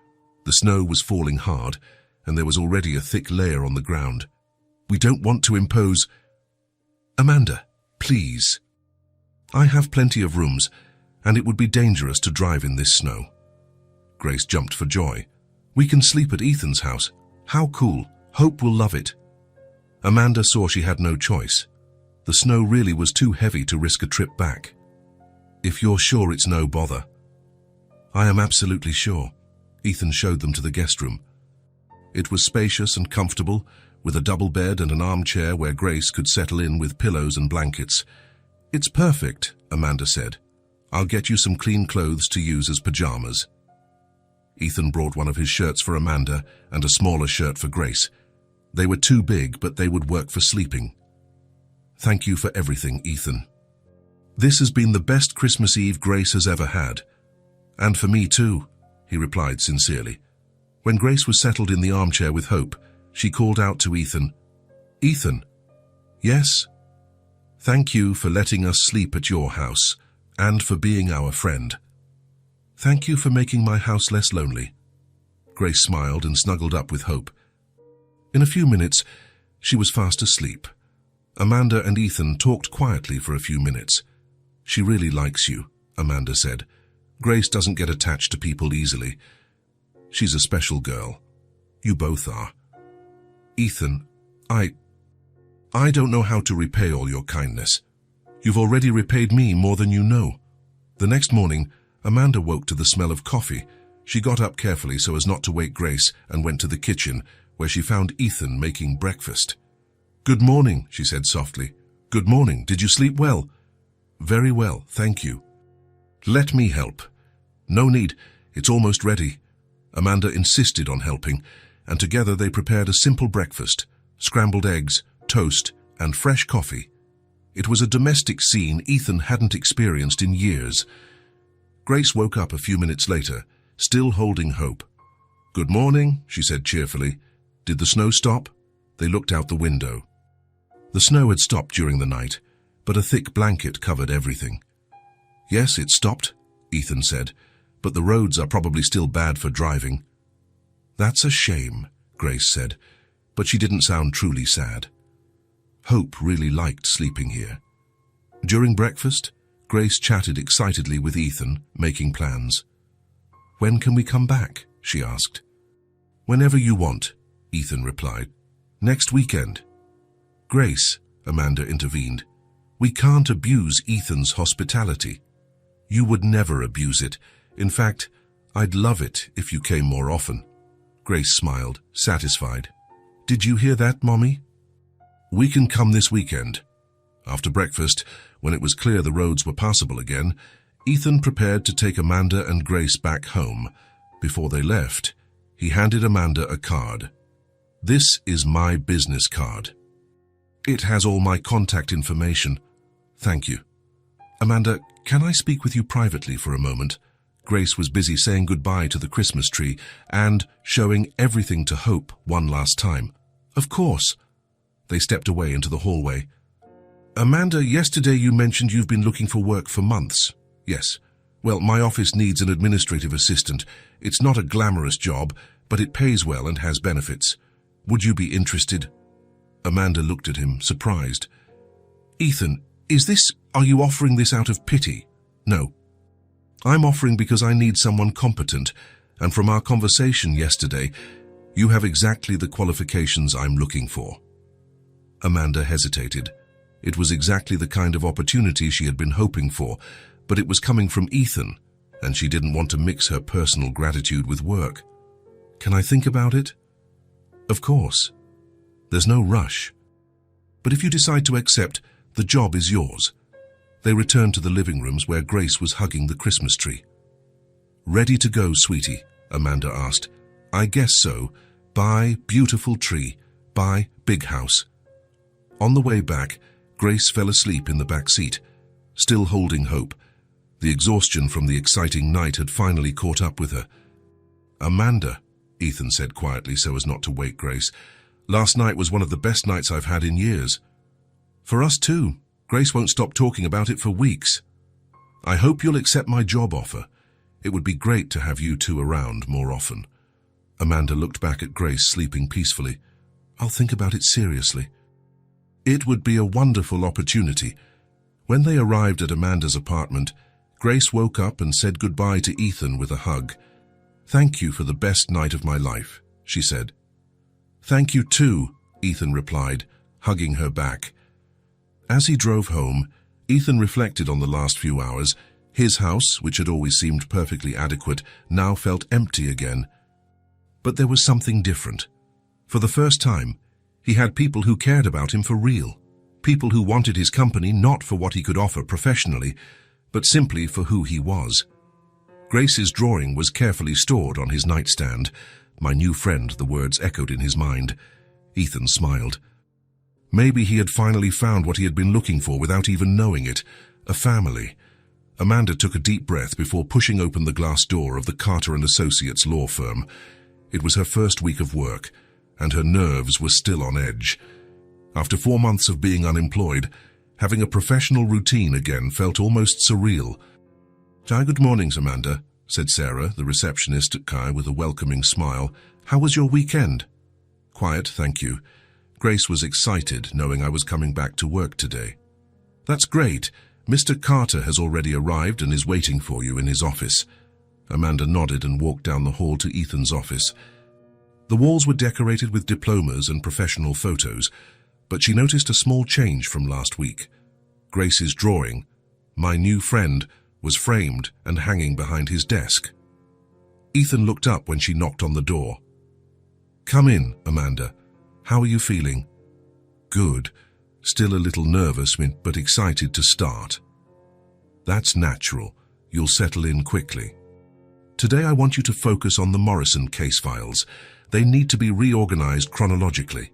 The snow was falling hard, and there was already a thick layer on the ground. We don't want to impose... Amanda, please. I have plenty of rooms, and it would be dangerous to drive in this snow. Grace jumped for joy. We can sleep at Ethan's house. How cool. Hope will love it. Amanda saw she had no choice. The snow really was too heavy to risk a trip back. If you're sure it's no bother. I am absolutely sure. Ethan showed them to the guest room. It was spacious and comfortable, with a double bed and an armchair where Grace could settle in with pillows and blankets. It's perfect, Amanda said, I'll get you some clean clothes to use as pajamas. Ethan brought one of his shirts for Amanda and a smaller shirt for Grace. They were too big, but they would work for sleeping. Thank you for everything, Ethan. This has been the best Christmas Eve Grace has ever had. And for me too, he replied sincerely. When Grace was settled in the armchair with Hope, she called out to Ethan, Ethan. Yes? Thank you for letting us sleep at your house and for being our friend. Thank you for making my house less lonely. Grace smiled and snuggled up with Hope. In a few minutes, she was fast asleep. Amanda and Ethan talked quietly for a few minutes. She really likes you, Amanda said. Grace doesn't get attached to people easily. She's a special girl. You both are. Ethan, I don't know how to repay all your kindness. You've already repaid me more than you know. The next morning, Amanda woke to the smell of coffee. She got up carefully so as not to wake Grace and went to the kitchen, where she found Ethan making breakfast. Good morning, she said softly. Good morning. Did you sleep well? Very well, thank you. Let me help. No need. It's almost ready. Amanda insisted on helping, and together they prepared a simple breakfast, scrambled eggs, toast, and fresh coffee. It was a domestic scene Ethan hadn't experienced in years. Grace woke up a few minutes later, still holding Hope. Good morning, she said cheerfully. Did the snow stop? They looked out the window. The snow had stopped during the night, but a thick blanket covered everything. Yes, it stopped, Ethan said, but the roads are probably still bad for driving. That's a shame, Grace said, but she didn't sound truly sad. Hope really liked sleeping here. During breakfast, Grace chatted excitedly with Ethan, making plans. When can we come back? She asked. Whenever you want, Ethan replied. Next weekend. Grace, Amanda intervened. We can't abuse Ethan's hospitality. You would never abuse it. In fact, I'd love it if you came more often. Grace smiled, satisfied. Did you hear that, Mommy? We can come this weekend. After breakfast, when it was clear the roads were passable again, Ethan prepared to take Amanda and Grace back home. Before they left, he handed Amanda a card. This is my business card. It has all my contact information. Thank you. Amanda, can I speak with you privately for a moment? Grace was busy saying goodbye to the Christmas tree and showing everything to Hope one last time. Of course. They stepped away into the hallway. Amanda, yesterday you mentioned you've been looking for work for months. Yes. Well, my office needs an administrative assistant. It's not a glamorous job, but it pays well and has benefits. Would you be interested? Amanda looked at him, surprised. Ethan, are you offering this out of pity? No. I'm offering because I need someone competent, and from our conversation yesterday, you have exactly the qualifications I'm looking for. Amanda hesitated. It was exactly the kind of opportunity she had been hoping for, but it was coming from Ethan, and she didn't want to mix her personal gratitude with work. Can I think about it? Of course. There's no rush. But if you decide to accept, the job is yours. They returned to the living rooms where Grace was hugging the Christmas tree. Ready to go, sweetie? Amanda asked. I guess so. Bye, beautiful tree. Bye, big house. On the way back, Grace fell asleep in the back seat, still holding Hope. The exhaustion from the exciting night had finally caught up with her. Amanda, Ethan said quietly so as not to wake Grace, last night was one of the best nights I've had in years. For us too. Grace won't stop talking about it for weeks. I hope you'll accept my job offer. It would be great to have you two around more often. Amanda looked back at Grace sleeping peacefully. I'll think about it seriously. It would be a wonderful opportunity. When they arrived at Amanda's apartment, Grace woke up and said goodbye to Ethan with a hug. Thank you for the best night of my life, she said. Thank you too, Ethan replied, hugging her back. As he drove home, Ethan reflected on the last few hours. His house, which had always seemed perfectly adequate, now felt empty again. But there was something different. For the first time, he had people who cared about him for real. People who wanted his company not for what he could offer professionally, but simply for who he was. Grace's drawing was carefully stored on his nightstand. My new friend, the words echoed in his mind. Ethan smiled. Maybe he had finally found what he had been looking for without even knowing it, a family. Amanda took a deep breath before pushing open the glass door of the Carter & Associates law firm. It was her first week of work, and her nerves were still on edge. After 4 months of being unemployed, having a professional routine again felt almost surreal. "Good mornings, Amanda," said Sarah, the receptionist at Kai, with a welcoming smile. "How was your weekend?" "Quiet, thank you." Grace was excited, knowing I was coming back to work today. "That's great. Mr. Carter has already arrived and is waiting for you in his office." Amanda nodded and walked down the hall to Ethan's office. The walls were decorated with diplomas and professional photos, but she noticed a small change from last week. Grace's drawing, "My New Friend," was framed and hanging behind his desk. Ethan looked up when she knocked on the door. "Come in, Amanda. How are you feeling?" "Good. Still a little nervous, but excited to start." "That's natural. You'll settle in quickly. Today I want you to focus on the Morrison case files. They need to be reorganized chronologically."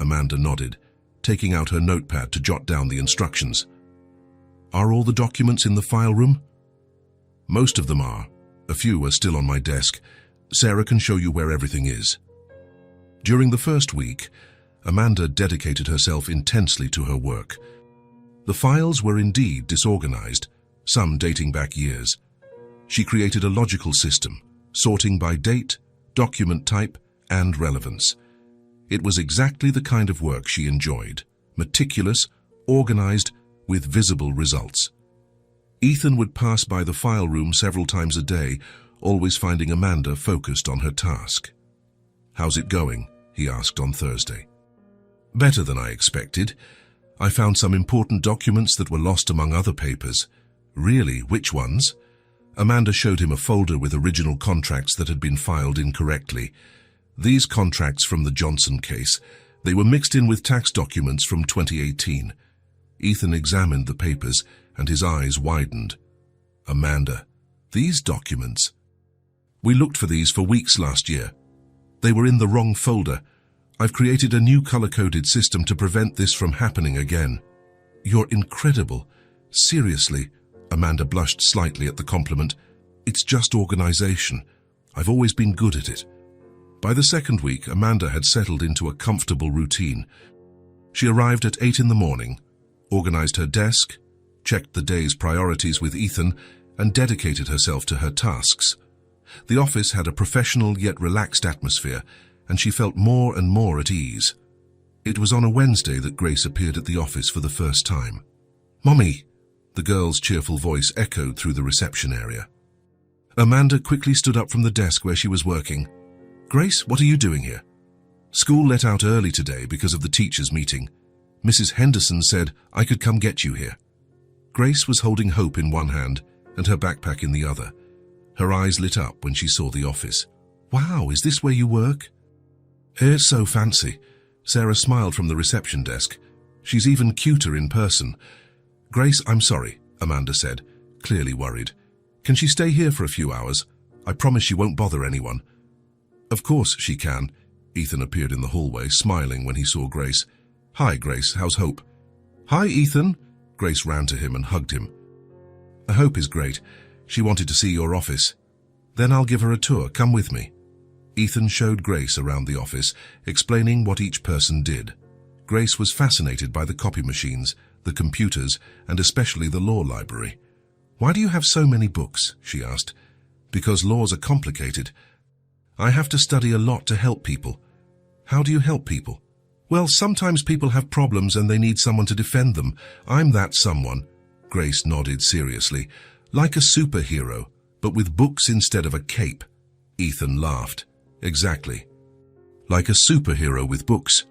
Amanda nodded, taking out her notepad to jot down the instructions. "Are all the documents in the file room?" "Most of them are. A few are still on my desk. Sarah can show you where everything is." During the first week, Amanda dedicated herself intensely to her work. The files were indeed disorganized, some dating back years. She created a logical system, sorting by date, document type, and relevance. It was exactly the kind of work she enjoyed, meticulous, organized, with visible results. Ethan would pass by the file room several times a day, always finding Amanda focused on her task. "How's it going?" he asked on Thursday. "Better than I expected. I found some important documents that were lost among other papers." "Really? Which ones?" Amanda showed him a folder with original contracts that had been filed incorrectly. These contracts from the Johnson case. They were mixed in with tax documents from 2018. Ethan examined the papers, and his eyes widened. "Amanda, these documents? We looked for these for weeks last year. They were in the wrong folder. I've created a new color-coded system to prevent this from happening again." "You're incredible. Seriously." Amanda blushed slightly at the compliment. "It's just organization. I've always been good at it." By the second week, Amanda had settled into a comfortable routine. She arrived at 8 in the morning, organized her desk, checked the day's priorities with Ethan, and dedicated herself to her tasks. The office had a professional yet relaxed atmosphere, and she felt more and more at ease. It was on a Wednesday that Grace appeared at the office for the first time. "Mommy!" The girl's cheerful voice echoed through the reception area. Amanda quickly stood up from the desk where she was working. "Grace, what are you doing here?" "School let out early today because of the teachers' meeting. Mrs. Henderson said I could come get you here." Grace was holding Hope in one hand and her backpack in the other. Her eyes lit up when she saw the office. "Wow, is this where you work?" "It's so fancy." Sarah smiled from the reception desk. "She's even cuter in person." "Grace, I'm sorry," Amanda said, clearly worried. "Can she stay here for a few hours? I promise she won't bother anyone." "Of course she can." Ethan appeared in the hallway, smiling when he saw Grace. "Hi, Grace, how's Hope?" "Hi, Ethan." Grace ran to him and hugged him. "Hope is great. She wanted to see your office." "Then I'll give her a tour. Come with me." Ethan showed Grace around the office, explaining what each person did. Grace was fascinated by the copy machines, the computers, and especially the law library. "Why do you have so many books?" she asked. "Because laws are complicated. I have to study a lot to help people." "How do you help people?" "Well, sometimes people have problems and they need someone to defend them. I'm that someone." Grace nodded seriously. "Like a superhero, but with books instead of a cape." Ethan laughed. "Exactly. Like a superhero with books."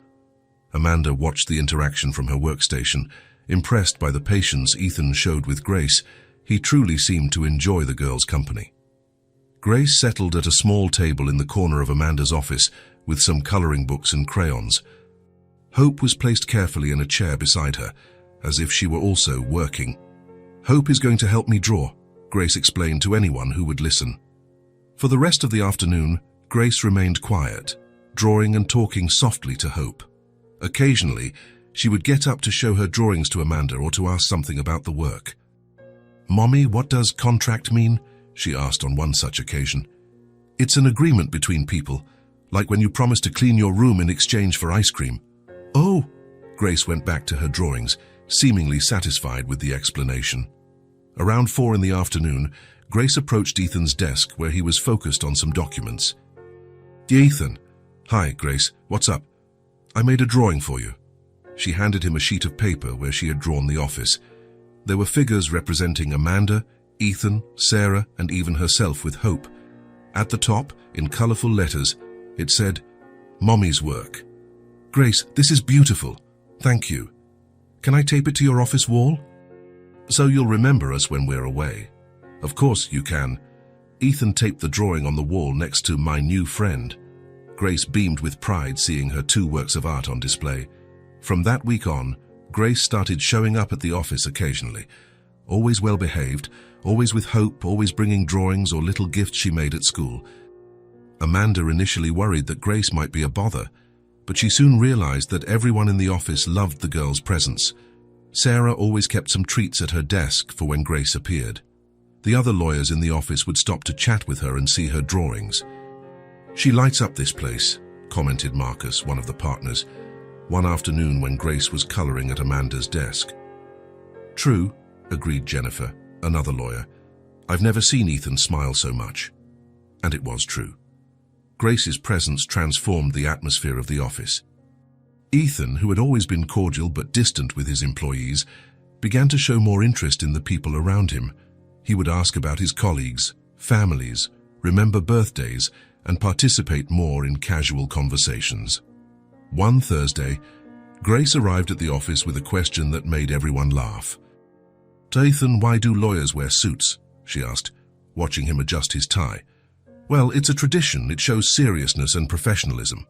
Amanda watched the interaction from her workstation. Impressed by the patience Ethan showed with Grace, he truly seemed to enjoy the girl's company. Grace settled at a small table in the corner of Amanda's office with some coloring books and crayons. Hope was placed carefully in a chair beside her, as if she were also working. Hope is going to help me draw, Grace explained to anyone who would listen. For the rest of the afternoon, Grace remained quiet, drawing and talking softly to Hope. Occasionally, she would get up to show her drawings to Amanda or to ask something about the work. "Mommy, what does contract mean?" she asked on one such occasion. "It's an agreement between people, like when you promise to clean your room in exchange for ice cream." "Oh," Grace went back to her drawings, seemingly satisfied with the explanation. Around 4 in the afternoon, Grace approached Ethan's desk where he was focused on some documents. "Ethan." "Hi, Grace. What's up?" "I made a drawing for you." She handed him a sheet of paper where she had drawn the office. There were figures representing Amanda, Ethan, Sarah, and even herself with Hope. At the top, in colorful letters, it said, "Mommy's work." "Grace, this is beautiful. Thank you. Can I tape it to your office wall?" "So you'll remember us when we're away." "Of course you can." Ethan taped the drawing on the wall next to "My New Friend." Grace beamed with pride seeing her 2 works of art on display. From that week on, Grace started showing up at the office occasionally. Always well behaved, always with Hope, always bringing drawings or little gifts she made at school. Amanda initially worried that Grace might be a bother, but she soon realized that everyone in the office loved the girl's presence. Sarah always kept some treats at her desk for when Grace appeared. The other lawyers in the office would stop to chat with her and see her drawings. "She lights up this place," commented Marcus, one of the partners, one afternoon when Grace was coloring at Amanda's desk. "True," agreed Jennifer, another lawyer. "I've never seen Ethan smile so much." And it was true. Grace's presence transformed the atmosphere of the office. Ethan, who had always been cordial but distant with his employees, began to show more interest in the people around him. He would ask about his colleagues, families, remember birthdays, and participate more in casual conversations. One Thursday, Grace arrived at the office with a question that made everyone laugh. "Ethan, why do lawyers wear suits?" she asked, watching him adjust his tie. "Well, it's a tradition. It shows seriousness and professionalism.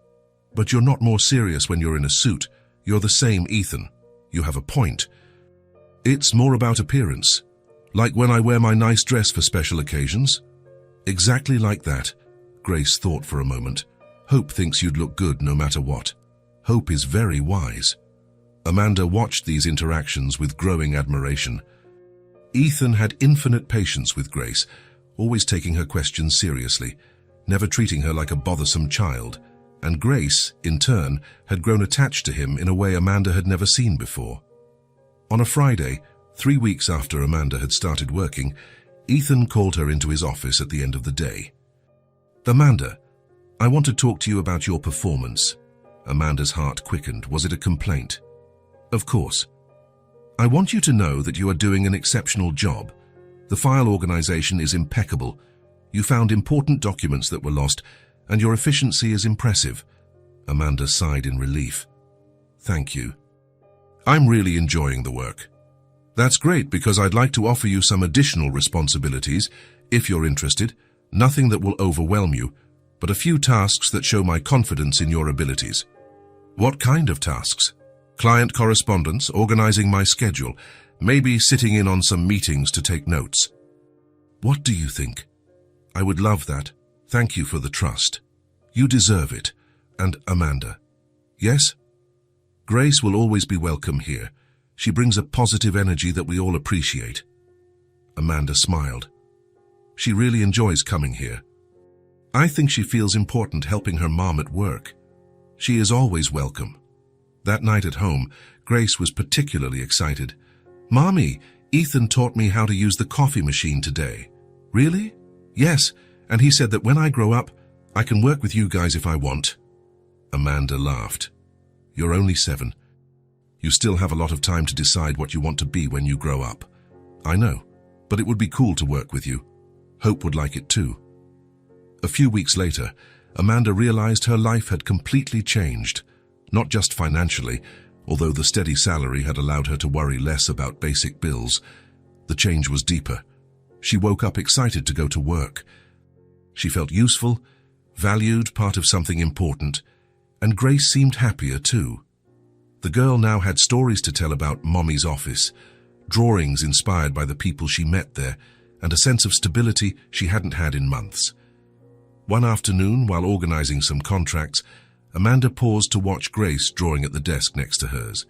But you're not more serious when you're in a suit. You're the same, Ethan. You have a point. It's more about appearance. Like when I wear my nice dress for special occasions." "Exactly like that." Grace thought for a moment. "Hope thinks you'd look good no matter what. Hope is very wise." Amanda watched these interactions with growing admiration. Ethan had infinite patience with Grace, always taking her questions seriously, never treating her like a bothersome child, and Grace, in turn, had grown attached to him in a way Amanda had never seen before. On a Friday, 3 weeks after Amanda had started working, Ethan called her into his office at the end of the day. "Amanda, I want to talk to you about your performance." Amanda's heart quickened. Was it a complaint? "Of course. I want you to know that you are doing an exceptional job. The file organization is impeccable. You found important documents that were lost, and your efficiency is impressive." Amanda sighed in relief. "Thank you. I'm really enjoying the work." "That's great, because I'd like to offer you some additional responsibilities, if you're interested. Nothing that will overwhelm you, but a few tasks that show my confidence in your abilities." "What kind of tasks?" "Client correspondence, organizing my schedule, maybe sitting in on some meetings to take notes." "What do you think?" "I would love that. Thank you for the trust. You deserve it. And Amanda." "Yes?" "Grace will always be welcome here. She brings a positive energy that we all appreciate." Amanda smiled. "She really enjoys coming here. I think she feels important helping her mom at work. She is always welcome." That night at home, Grace was particularly excited. "Mommy, Ethan taught me how to use the coffee machine today." "Really?" "Yes, and he said that when I grow up, I can work with you guys if I want." Amanda laughed. "You're only 7. You still have a lot of time to decide what you want to be when you grow up." "I know, but it would be cool to work with you. Hope would like it too." A few weeks later, Amanda realized her life had completely changed, not just financially, although the steady salary had allowed her to worry less about basic bills. The change was deeper. She woke up excited to go to work. She felt useful, valued, part of something important, and Grace seemed happier too. The girl now had stories to tell about Mommy's office, drawings inspired by the people she met there, and a sense of stability she hadn't had in months. One afternoon, while organizing some contracts, Amanda paused to watch Grace drawing at the desk next to hers.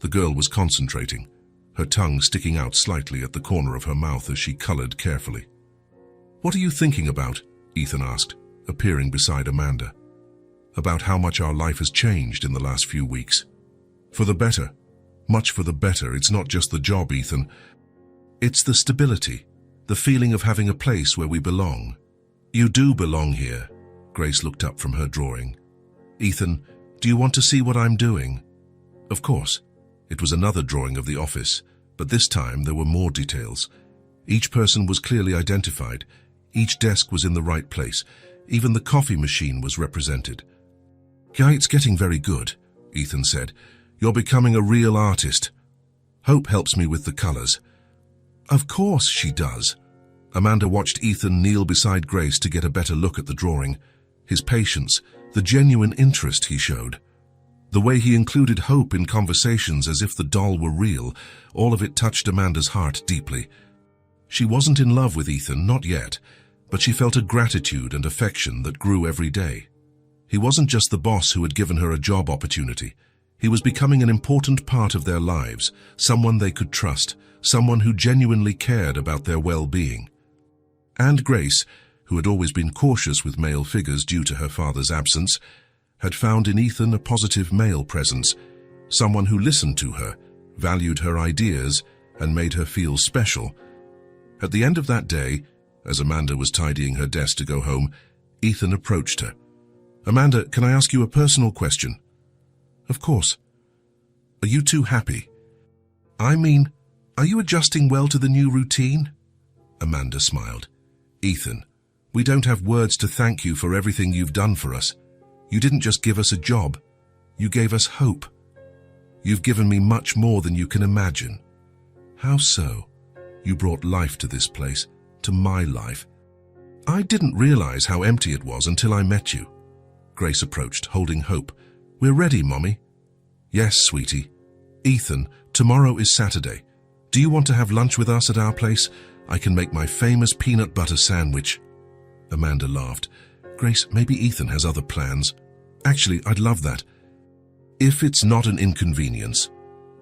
The girl was concentrating, her tongue sticking out slightly at the corner of her mouth as she colored carefully. "What are you thinking about?" Ethan asked, appearing beside Amanda. "About how much our life has changed in the last few weeks. For the better. Much for the better. It's not just the job, Ethan. It's the stability, the feeling of having a place where we belong." "You do belong here." Grace looked up from her drawing. "Ethan, do you want to see what I'm doing?" Of course. It was another drawing of the office, but this time there were more details. Each person was clearly identified. Each desk was in the right place. Even the coffee machine was represented. "Yeah, it's getting very good," Ethan said. "You're becoming a real artist. Hope helps me with the colors." "Of course she does." Amanda watched Ethan kneel beside Grace to get a better look at the drawing. His patience, the genuine interest he showed. The way he included Hope in conversations as if the doll were real, all of it touched Amanda's heart deeply. She wasn't in love with Ethan, not yet, but she felt a gratitude and affection that grew every day. He wasn't just the boss who had given her a job opportunity. He was becoming an important part of their lives, someone they could trust, someone who genuinely cared about their well-being. And Grace, who had always been cautious with male figures due to her father's absence, had found in Ethan a positive male presence, someone who listened to her, valued her ideas, and made her feel special. At the end of that day, as Amanda was tidying her desk to go home, Ethan approached her. "Amanda, can I ask you a personal question?" "Of course." "Are you two happy?" "I mean, are you adjusting well to the new routine?" Amanda smiled. "Ethan, we don't have words to thank you for everything you've done for us. You didn't just give us a job. You gave us hope. You've given me much more than you can imagine." "How so?" "You brought life to this place, to my life. I didn't realize how empty it was until I met you." Grace approached, holding Hope. "We're ready, Mommy." "Yes, sweetie." "Ethan, tomorrow is Saturday. Do you want to have lunch with us at our place? I can make my famous peanut butter sandwich." Amanda laughed. "Grace, maybe Ethan has other plans." "Actually, I'd love that." "If it's not an inconvenience."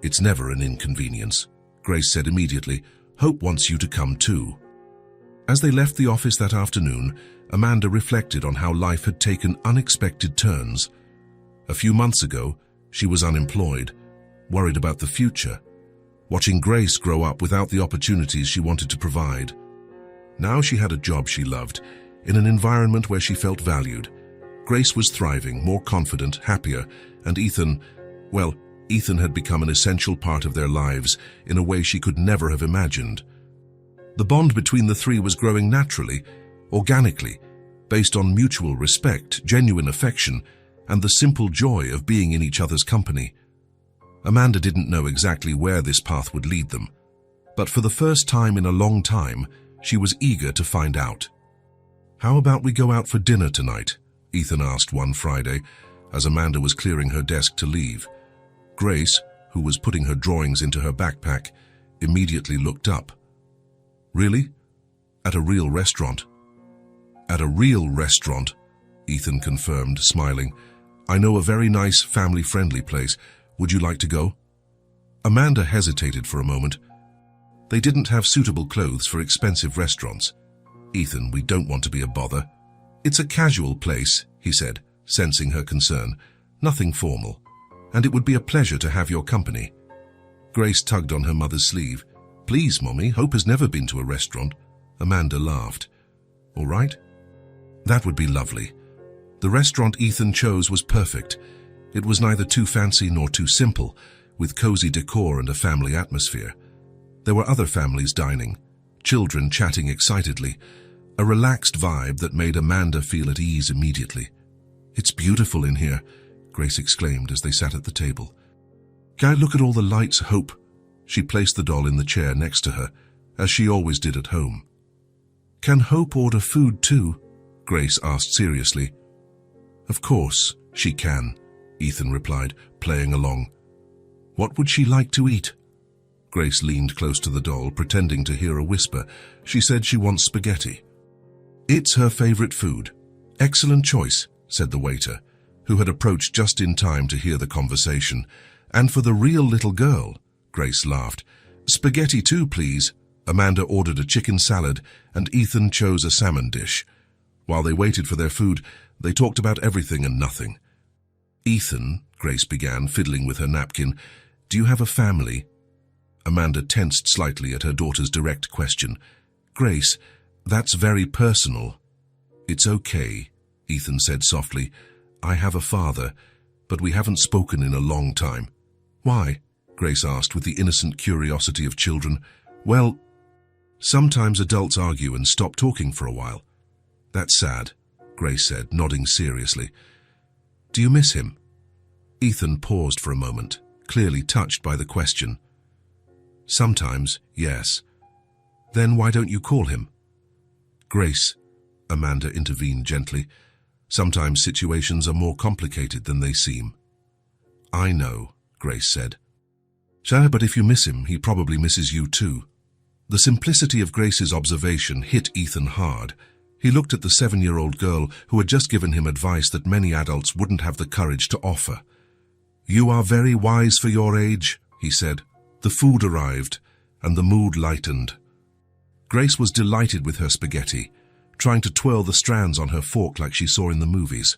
"It's never an inconvenience," Grace said immediately. "Hope wants you to come too." As they left the office that afternoon, Amanda reflected on how life had taken unexpected turns. A few months ago, she was unemployed, worried about the future, watching Grace grow up without the opportunities she wanted to provide. Now she had a job she loved, in an environment where she felt valued. Grace was thriving, more confident, happier, and Ethan had become an essential part of their lives in a way she could never have imagined. The bond between the three was growing naturally, organically, based on mutual respect, genuine affection, and the simple joy of being in each other's company. Amanda didn't know exactly where this path would lead them, but for the first time in a long time, she was eager to find out. "How about we go out for dinner tonight?" Ethan asked one Friday, as Amanda was clearing her desk to leave. Grace, who was putting her drawings into her backpack, immediately looked up. "Really? At a real restaurant?" "At a real restaurant," Ethan confirmed, smiling. "I know a very nice, family-friendly place. Would you like to go?" Amanda hesitated for a moment. They didn't have suitable clothes for expensive restaurants. "Ethan, we don't want to be a bother." "It's a casual place," he said, sensing her concern. "Nothing formal. And it would be a pleasure to have your company." Grace tugged on her mother's sleeve. "Please, Mommy, Hope has never been to a restaurant." Amanda laughed. "All right." That would be lovely. The restaurant Ethan chose was perfect. It was neither too fancy nor too simple, with cozy decor and a family atmosphere. There were other families dining, children chatting excitedly, a relaxed vibe that made Amanda feel at ease immediately. "It's beautiful in here," Grace exclaimed as they sat at the table. "Can I look at all the lights, Hope?" She placed the doll in the chair next to her, as she always did at home. "Can Hope order food too?" Grace asked seriously. "Of course, she can," Ethan replied, playing along. "What would she like to eat?" Grace leaned close to the doll, pretending to hear a whisper. She said she wants spaghetti. It's her favorite food. Excellent choice, said the waiter, who had approached just in time to hear the conversation. And for the real little girl, Grace laughed. Spaghetti too, please. Amanda ordered a chicken salad, and Ethan chose a salmon dish. While they waited for their food, they talked about everything and nothing. Ethan, Grace began, fiddling with her napkin, do you have a family? Amanda tensed slightly at her daughter's direct question. Grace, that's very personal. It's okay, Ethan said softly. I have a father, but we haven't spoken in a long time. Why? Grace asked with the innocent curiosity of children. Well, sometimes adults argue and stop talking for a while. That's sad, Grace said, nodding seriously. Do you miss him? Ethan paused for a moment, clearly touched by the question. Sometimes, yes. Then why don't you call him? Grace, Amanda intervened gently. Sometimes situations are more complicated than they seem. I know, Grace said. Sure, but if you miss him, he probably misses you too. The simplicity of Grace's observation hit Ethan hard. He looked at the 7-year-old girl who had just given him advice that many adults wouldn't have the courage to offer. You are very wise for your age, he said. The food arrived, and the mood lightened. Grace was delighted with her spaghetti, trying to twirl the strands on her fork like she saw in the movies.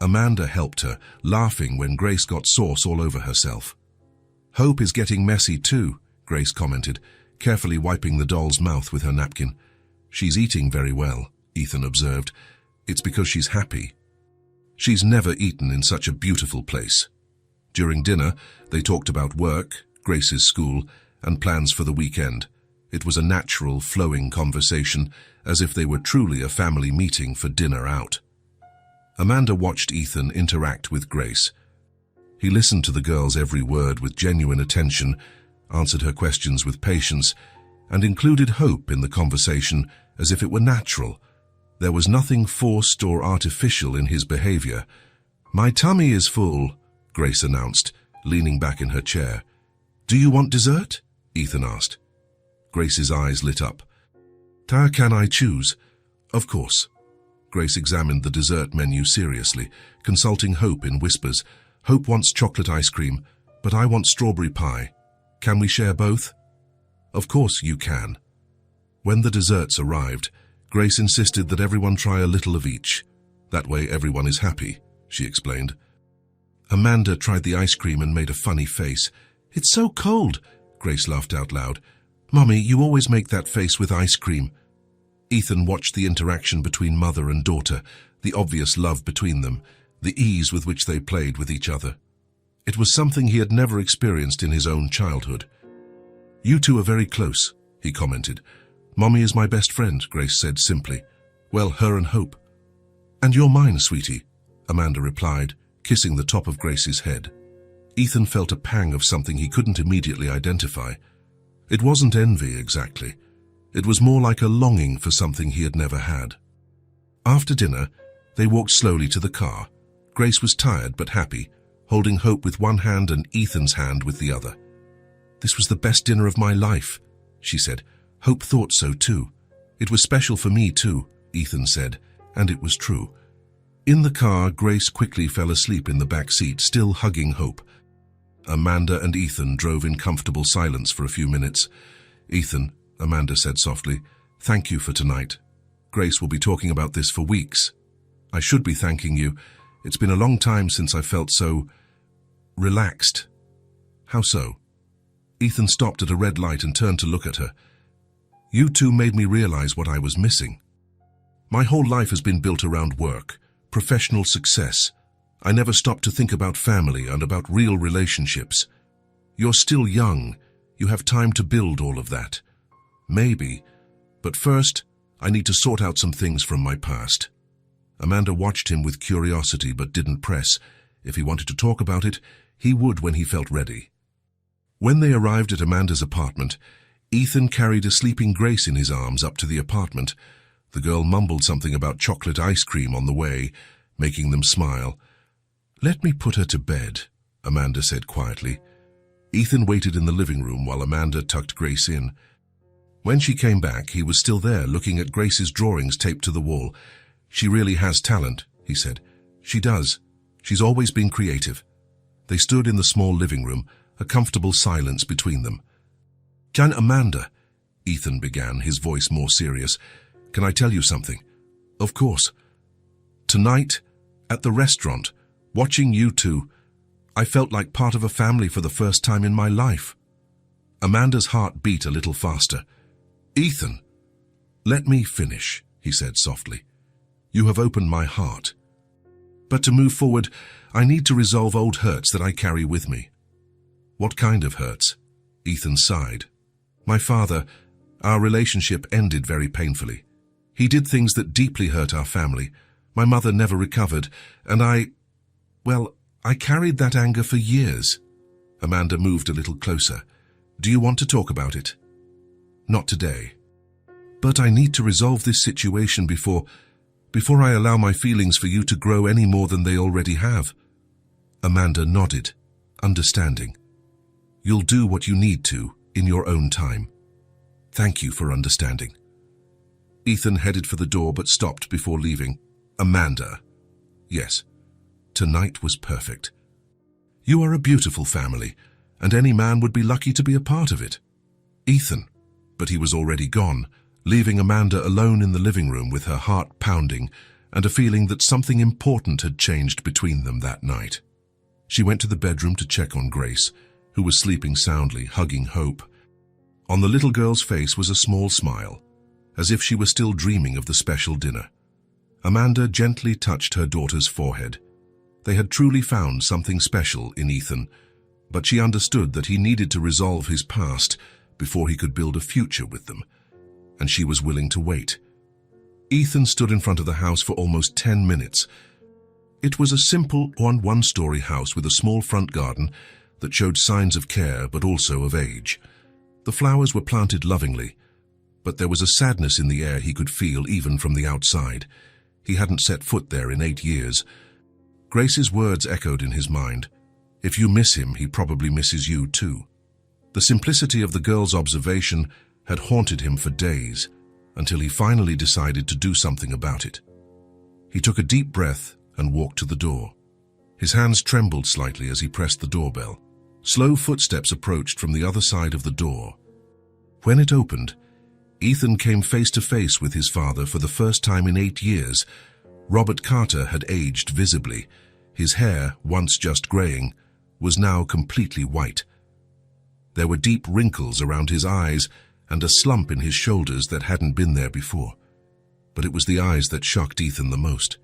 Amanda helped her, laughing when Grace got sauce all over herself. Hope is getting messy too, Grace commented, carefully wiping the doll's mouth with her napkin. She's eating very well, Ethan observed. It's because she's happy. She's never eaten in such a beautiful place. During dinner, they talked about work, Grace's school, and plans for the weekend. It was a natural, flowing conversation, as if they were truly a family meeting for dinner out. Amanda watched Ethan interact with Grace. He listened to the girl's every word with genuine attention, answered her questions with patience, and included hope in the conversation as if it were natural. There was nothing forced or artificial in his behavior. My tummy is full, Grace announced, leaning back in her chair. Do you want dessert? Ethan asked. Grace's eyes lit up. Can I choose? Of course. Grace examined the dessert menu seriously, consulting Hope in whispers. Hope wants chocolate ice cream, but I want strawberry pie. Can we share both? Of course you can. When the desserts arrived, Grace insisted that everyone try a little of each. That way everyone is happy, she explained. Amanda tried the ice cream and made a funny face. It's so cold, Grace laughed out loud. Mummy, you always make that face with ice cream. Ethan watched the interaction between mother and daughter, the obvious love between them, the ease with which they played with each other. It was something he had never experienced in his own childhood. You two are very close, he commented. Mommy is my best friend, Grace said simply. Well, her and Hope. And you're mine, sweetie, Amanda replied, kissing the top of Grace's head. Ethan felt a pang of something he couldn't immediately identify. It wasn't envy, exactly. It was more like a longing for something he had never had. After dinner, they walked slowly to the car. Grace was tired but happy, holding Hope with one hand and Ethan's hand with the other. This was the best dinner of my life, she said. Hope thought so too. It was special for me too, Ethan said, and it was true. In the car, Grace quickly fell asleep in the back seat, still hugging Hope. Amanda and Ethan drove in comfortable silence for a few minutes. Ethan, Amanda said softly, thank you for tonight. Grace will be talking about this for weeks. I should be thanking you. It's been a long time since I felt so relaxed. How so? Ethan stopped at a red light and turned to look at her. You two made me realize what I was missing. My whole life has been built around work, professional success. I never stopped to think about family and about real relationships. You're still young. You have time to build all of that. Maybe. But first, I need to sort out some things from my past. Amanda watched him with curiosity but didn't press. If he wanted to talk about it, he would when he felt ready. When they arrived at Amanda's apartment, Ethan carried a sleeping Grace in his arms up to the apartment. The girl mumbled something about chocolate ice cream on the way, making them smile. Let me put her to bed, Amanda said quietly. Ethan waited in the living room while Amanda tucked Grace in. When she came back, he was still there, looking at Grace's drawings taped to the wall. "She really has talent," he said. "She does. She's always been creative." They stood in the small living room, a comfortable silence between them. "Can Amanda," Ethan began, his voice more serious, "can I tell you something?" "Of course." "Tonight, at the restaurant, watching you two, I felt like part of a family for the first time in my life." Amanda's heart beat a little faster. "Ethan, let me finish," he said softly. "You have opened my heart. But to move forward, I need to resolve old hurts that I carry with me." "What kind of hurts?" Ethan sighed. "My father, our relationship ended very painfully. He did things that deeply hurt our family. My mother never recovered, and I carried that anger for years." Amanda moved a little closer. "Do you want to talk about it?" "Not today. But I need to resolve this situation before I allow my feelings for you to grow any more than they already have." Amanda nodded, understanding. "You'll do what you need to in your own time. Thank you for understanding." Ethan headed for the door but stopped before leaving. "Amanda." "Yes, tonight was perfect. You are a beautiful family, and any man would be lucky to be a part of it." "Ethan," but he was already gone, leaving Amanda alone in the living room with her heart pounding and a feeling that something important had changed between them that night. She went to the bedroom to check on Grace, who was sleeping soundly, hugging Hope. On the little girl's face was a small smile, as if she were still dreaming of the special dinner. Amanda gently touched her daughter's forehead. They had truly found something special in Ethan, but she understood that he needed to resolve his past before he could build a future with them, and she was willing to wait. Ethan stood in front of the house for almost 10 minutes. It was a simple one-story house with a small front garden that showed signs of care but also of age. The flowers were planted lovingly, but there was a sadness in the air he could feel even from the outside. He hadn't set foot there in 8 years. Grace's words echoed in his mind. If you miss him, he probably misses you too. The simplicity of the girl's observation had haunted him for days, until he finally decided to do something about it. He took a deep breath and walked to the door. His hands trembled slightly as he pressed the doorbell. Slow footsteps approached from the other side of the door. When it opened, Ethan came face to face with his father for the first time in 8 years. Robert Carter had aged visibly. His hair, once just graying, was now completely white. There were deep wrinkles around his eyes and a slump in his shoulders that hadn't been there before. But it was the eyes that shocked Ethan the most.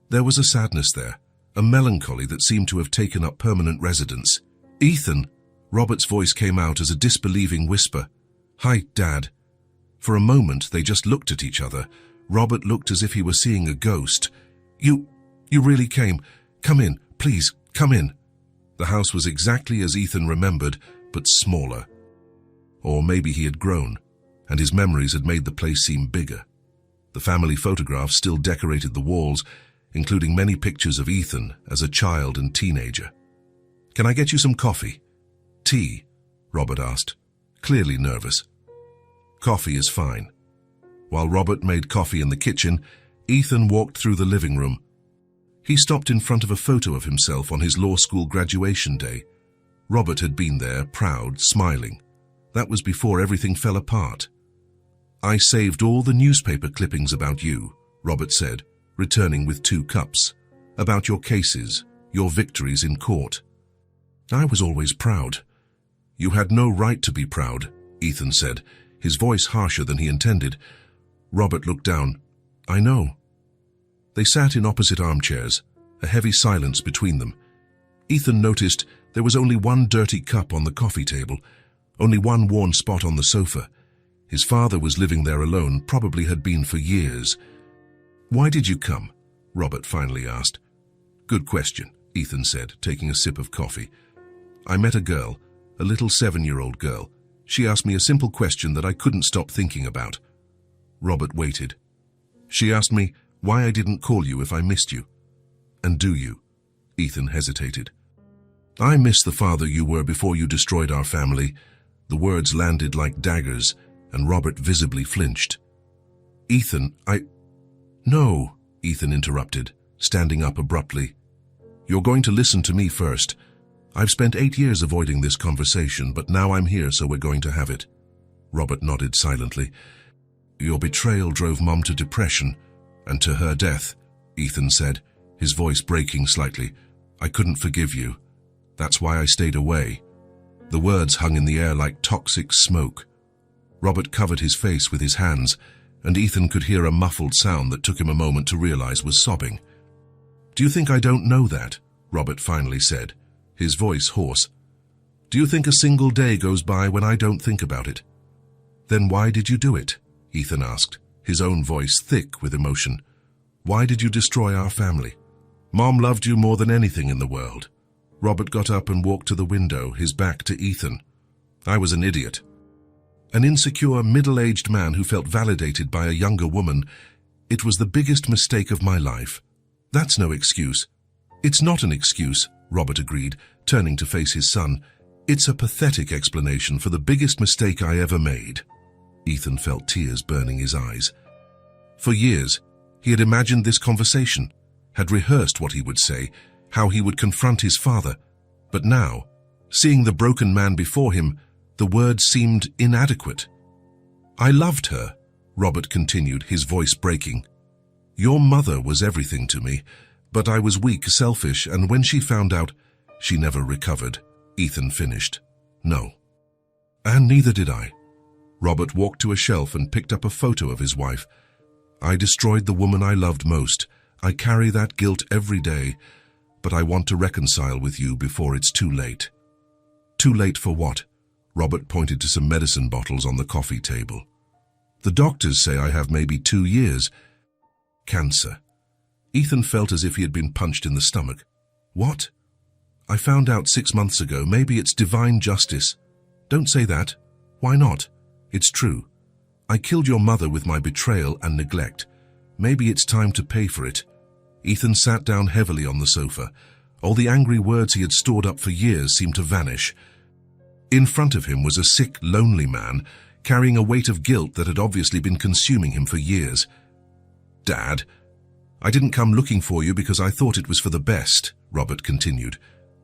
There was a sadness there, a melancholy that seemed to have taken up permanent residence. "Ethan!" Robert's voice came out as a disbelieving whisper. "Hi, Dad." For a moment, they just looked at each other. Robert looked as if he were seeing a ghost. You really came. Come in, please, come in." The house was exactly as Ethan remembered, but smaller. Or maybe he had grown, and his memories had made the place seem bigger. The family photographs still decorated the walls, including many pictures of Ethan as a child and teenager. "Can I get you some coffee?" "Tea?" Robert asked, clearly nervous. "Coffee is fine." While Robert made coffee in the kitchen, Ethan walked through the living room. He stopped in front of a photo of himself on his law school graduation day. Robert had been there, proud, smiling. That was before everything fell apart. "I saved all the newspaper clippings about you," Robert said, returning with 2 cups. "About your cases, your victories in court." "I was always proud." "You had no right to be proud," Ethan said, his voice harsher than he intended. Robert looked down. "I know." They sat in opposite armchairs, a heavy silence between them. Ethan noticed there was only one dirty cup on the coffee table, only one worn spot on the sofa. His father was living there alone, probably had been for years. "Why did you come?" Robert finally asked. "Good question," Ethan said, taking a sip of coffee. "I met a girl, a little 7-year-old girl. She asked me a simple question that I couldn't stop thinking about." Robert waited. "She asked me why I didn't call you if I missed you." "And do you?" Ethan hesitated. I miss the father you were before you destroyed our family. The words landed like daggers, and Robert visibly flinched. Ethan, No, Ethan interrupted, standing up abruptly. You're going to listen to me first. I've spent 8 years avoiding this conversation, but now I'm here, so we're going to have it. Robert nodded silently. Your betrayal drove Mom to depression, and to her death, Ethan said, his voice breaking slightly. I couldn't forgive you. That's why I stayed away. The words hung in the air like toxic smoke. Robert covered his face with his hands, and Ethan could hear a muffled sound that took him a moment to realize was sobbing. Do you think I don't know that? Robert finally said, his voice hoarse. Do you think a single day goes by when I don't think about it? Then why did you do it? Ethan asked, his own voice thick with emotion. Why did you destroy our family? Mom loved you more than anything in the world. Robert got up and walked to the window, his back to Ethan. I was an idiot. An insecure, middle-aged man who felt validated by a younger woman. It was the biggest mistake of my life. That's no excuse. It's not an excuse, Robert agreed, turning to face his son. It's a pathetic explanation for the biggest mistake I ever made. Ethan felt tears burning his eyes. For years, he had imagined this conversation, had rehearsed what he would say, how he would confront his father. But now, seeing the broken man before him, the words seemed inadequate. I loved her, Robert continued, his voice breaking. Your mother was everything to me, but I was weak, selfish, and when she found out, she never recovered, Ethan finished. No. And neither did I. Robert walked to a shelf and picked up a photo of his wife. I destroyed the woman I loved most. I carry that guilt every day, but I want to reconcile with you before it's too late. Too late for what? Robert pointed to some medicine bottles on the coffee table. The doctors say I have maybe 2 years. Cancer. Ethan felt as if he had been punched in the stomach. What? I found out 6 months ago. Maybe it's divine justice. Don't say that. Why not? It's true. I killed your mother with my betrayal and neglect. Maybe it's time to pay for it. Ethan sat down heavily on the sofa. All the angry words he had stored up for years seemed to vanish. In front of him was a sick, lonely man, carrying a weight of guilt that had obviously been consuming him for years. Dad, I didn't come looking for you because I thought it was for the best, Robert continued.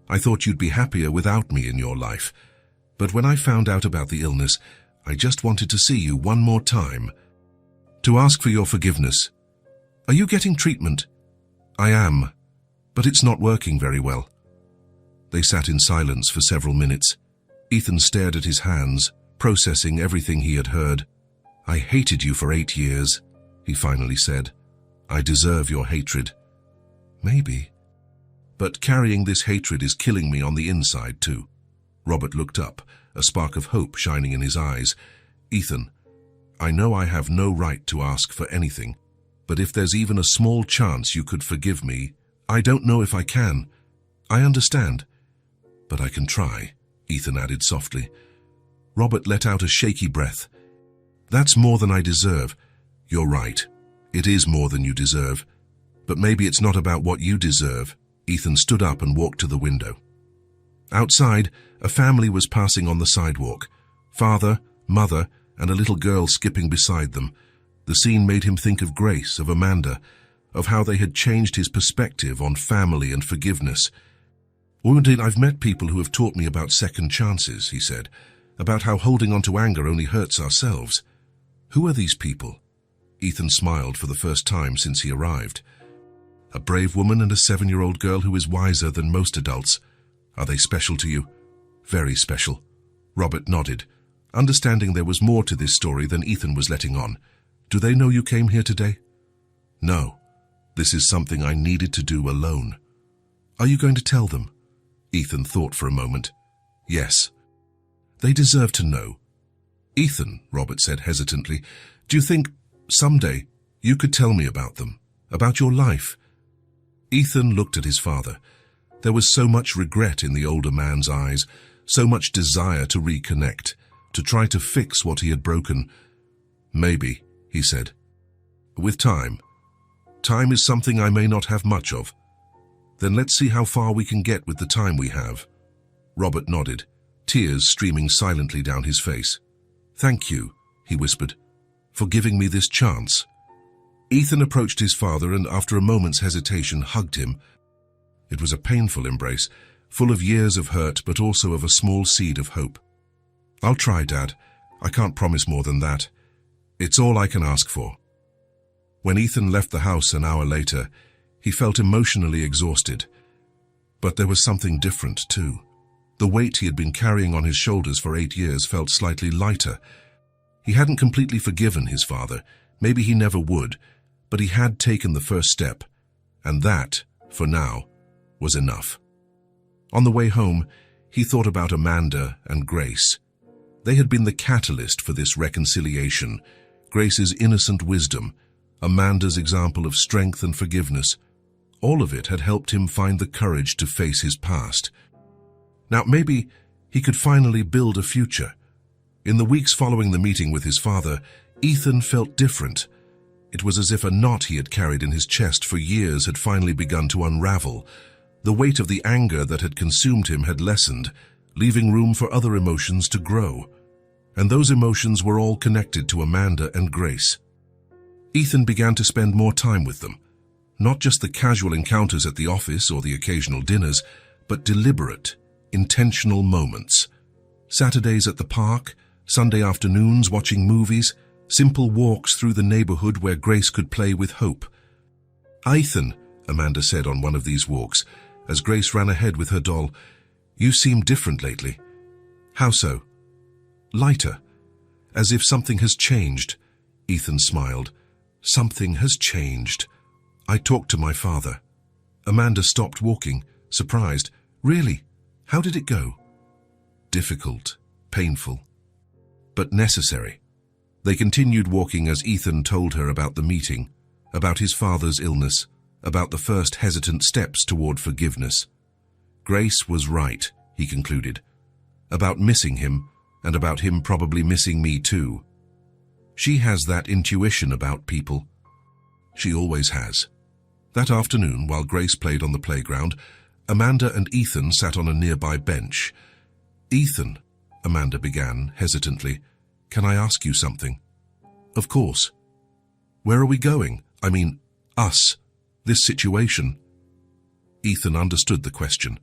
I thought you'd be happier without me in your life. But when I found out about the illness, I just wanted to see you one more time. To ask for your forgiveness. Are you getting treatment? I am, but it's not working very well. They sat in silence for several minutes. Ethan stared at his hands, processing everything he had heard. I hated you for 8 years, he finally said. I deserve your hatred. Maybe. But carrying this hatred is killing me on the inside too. Robert looked up, a spark of hope shining in his eyes. Ethan, I know I have no right to ask for anything, but if there's even a small chance you could forgive me, I don't know if I can. I understand, but I can try, Ethan added softly. Robert let out a shaky breath. That's more than I deserve. You're right. It is more than you deserve. But maybe it's not about what you deserve. Ethan stood up and walked to the window. Outside, a family was passing on the sidewalk. Father, mother, and a little girl skipping beside them. The scene made him think of Grace, of Amanda, of how they had changed his perspective on family and forgiveness. Wounded, I've met people who have taught me about second chances, he said, about how holding on to anger only hurts ourselves. Who are these people? Ethan smiled for the first time since he arrived. A brave woman and a 7-year-old girl who is wiser than most adults. Are they special to you? Very special. Robert nodded, understanding there was more to this story than Ethan was letting on. Do they know you came here today? No. This is something I needed to do alone. Are you going to tell them? Ethan thought for a moment. Yes. They deserve to know. Ethan, Robert said hesitantly, do you think someday you could tell me about them, about your life? Ethan looked at his father. There was so much regret in the older man's eyes, so much desire to reconnect, to try to fix what he had broken. Maybe, he said. With time. Time is something I may not have much of. Then let's see how far we can get with the time we have, Robert nodded, tears streaming silently down his face. "Thank you," he whispered, "for giving me this chance." Ethan approached his father and, after a moment's hesitation, hugged him. It was a painful embrace, full of years of hurt but also of a small seed of hope. "I'll try, Dad. I can't promise more than that. It's all I can ask for." When Ethan left the house an hour later, he felt emotionally exhausted. But there was something different, too. The weight he had been carrying on his shoulders for 8 years felt slightly lighter. He hadn't completely forgiven his father, maybe he never would, but he had taken the first step, and that, for now, was enough. On the way home, he thought about Amanda and Grace. They had been the catalyst for this reconciliation, Grace's innocent wisdom, Amanda's example of strength and forgiveness. All of it had helped him find the courage to face his past. Now maybe he could finally build a future. In the weeks following the meeting with his father, Ethan felt different. It was as if a knot he had carried in his chest for years had finally begun to unravel. The weight of the anger that had consumed him had lessened, leaving room for other emotions to grow. And those emotions were all connected to Amanda and Grace. Ethan began to spend more time with them. Not just the casual encounters at the office or the occasional dinners, but deliberate, intentional moments. Saturdays at the park, Sunday afternoons watching movies, simple walks through the neighborhood where Grace could play with hope. "Ethan," Amanda said on one of these walks, as Grace ran ahead with her doll, "you seem different lately." "How so?" "Lighter. As if something has changed." Ethan smiled. "Something has changed. I talked to my father." Amanda stopped walking, surprised. "Really? How did it go?" "Difficult, painful, but necessary." They continued walking as Ethan told her about the meeting, about his father's illness, about the first hesitant steps toward forgiveness. Grace was right, he concluded, about missing him and about him probably missing me too. She has that intuition about people. She always has. That afternoon, while Grace played on the playground, Amanda and Ethan sat on a nearby bench. "Ethan," Amanda began hesitantly, "can I ask you something?" "Of course." "Where are we going? I mean, us. This situation." Ethan understood the question.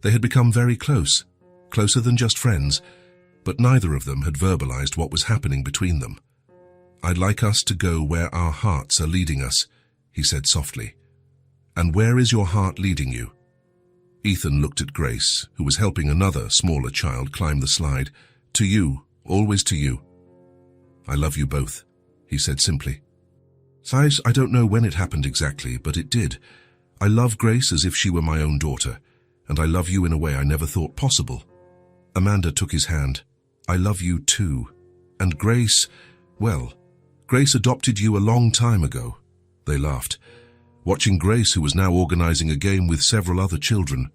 They had become very close, closer than just friends, but neither of them had verbalized what was happening between them. "I'd like us to go where our hearts are leading us," he said softly. "And where is your heart leading you?" Ethan looked at Grace, who was helping another, smaller child climb the slide. "To you, always to you." "I love you both," he said simply. "Size, I don't know when it happened exactly, but it did. I love Grace as if she were my own daughter, and I love you in a way I never thought possible." Amanda took his hand. "I love you too. And Grace, well, Grace adopted you a long time ago." They laughed, watching Grace, who was now organizing a game with several other children.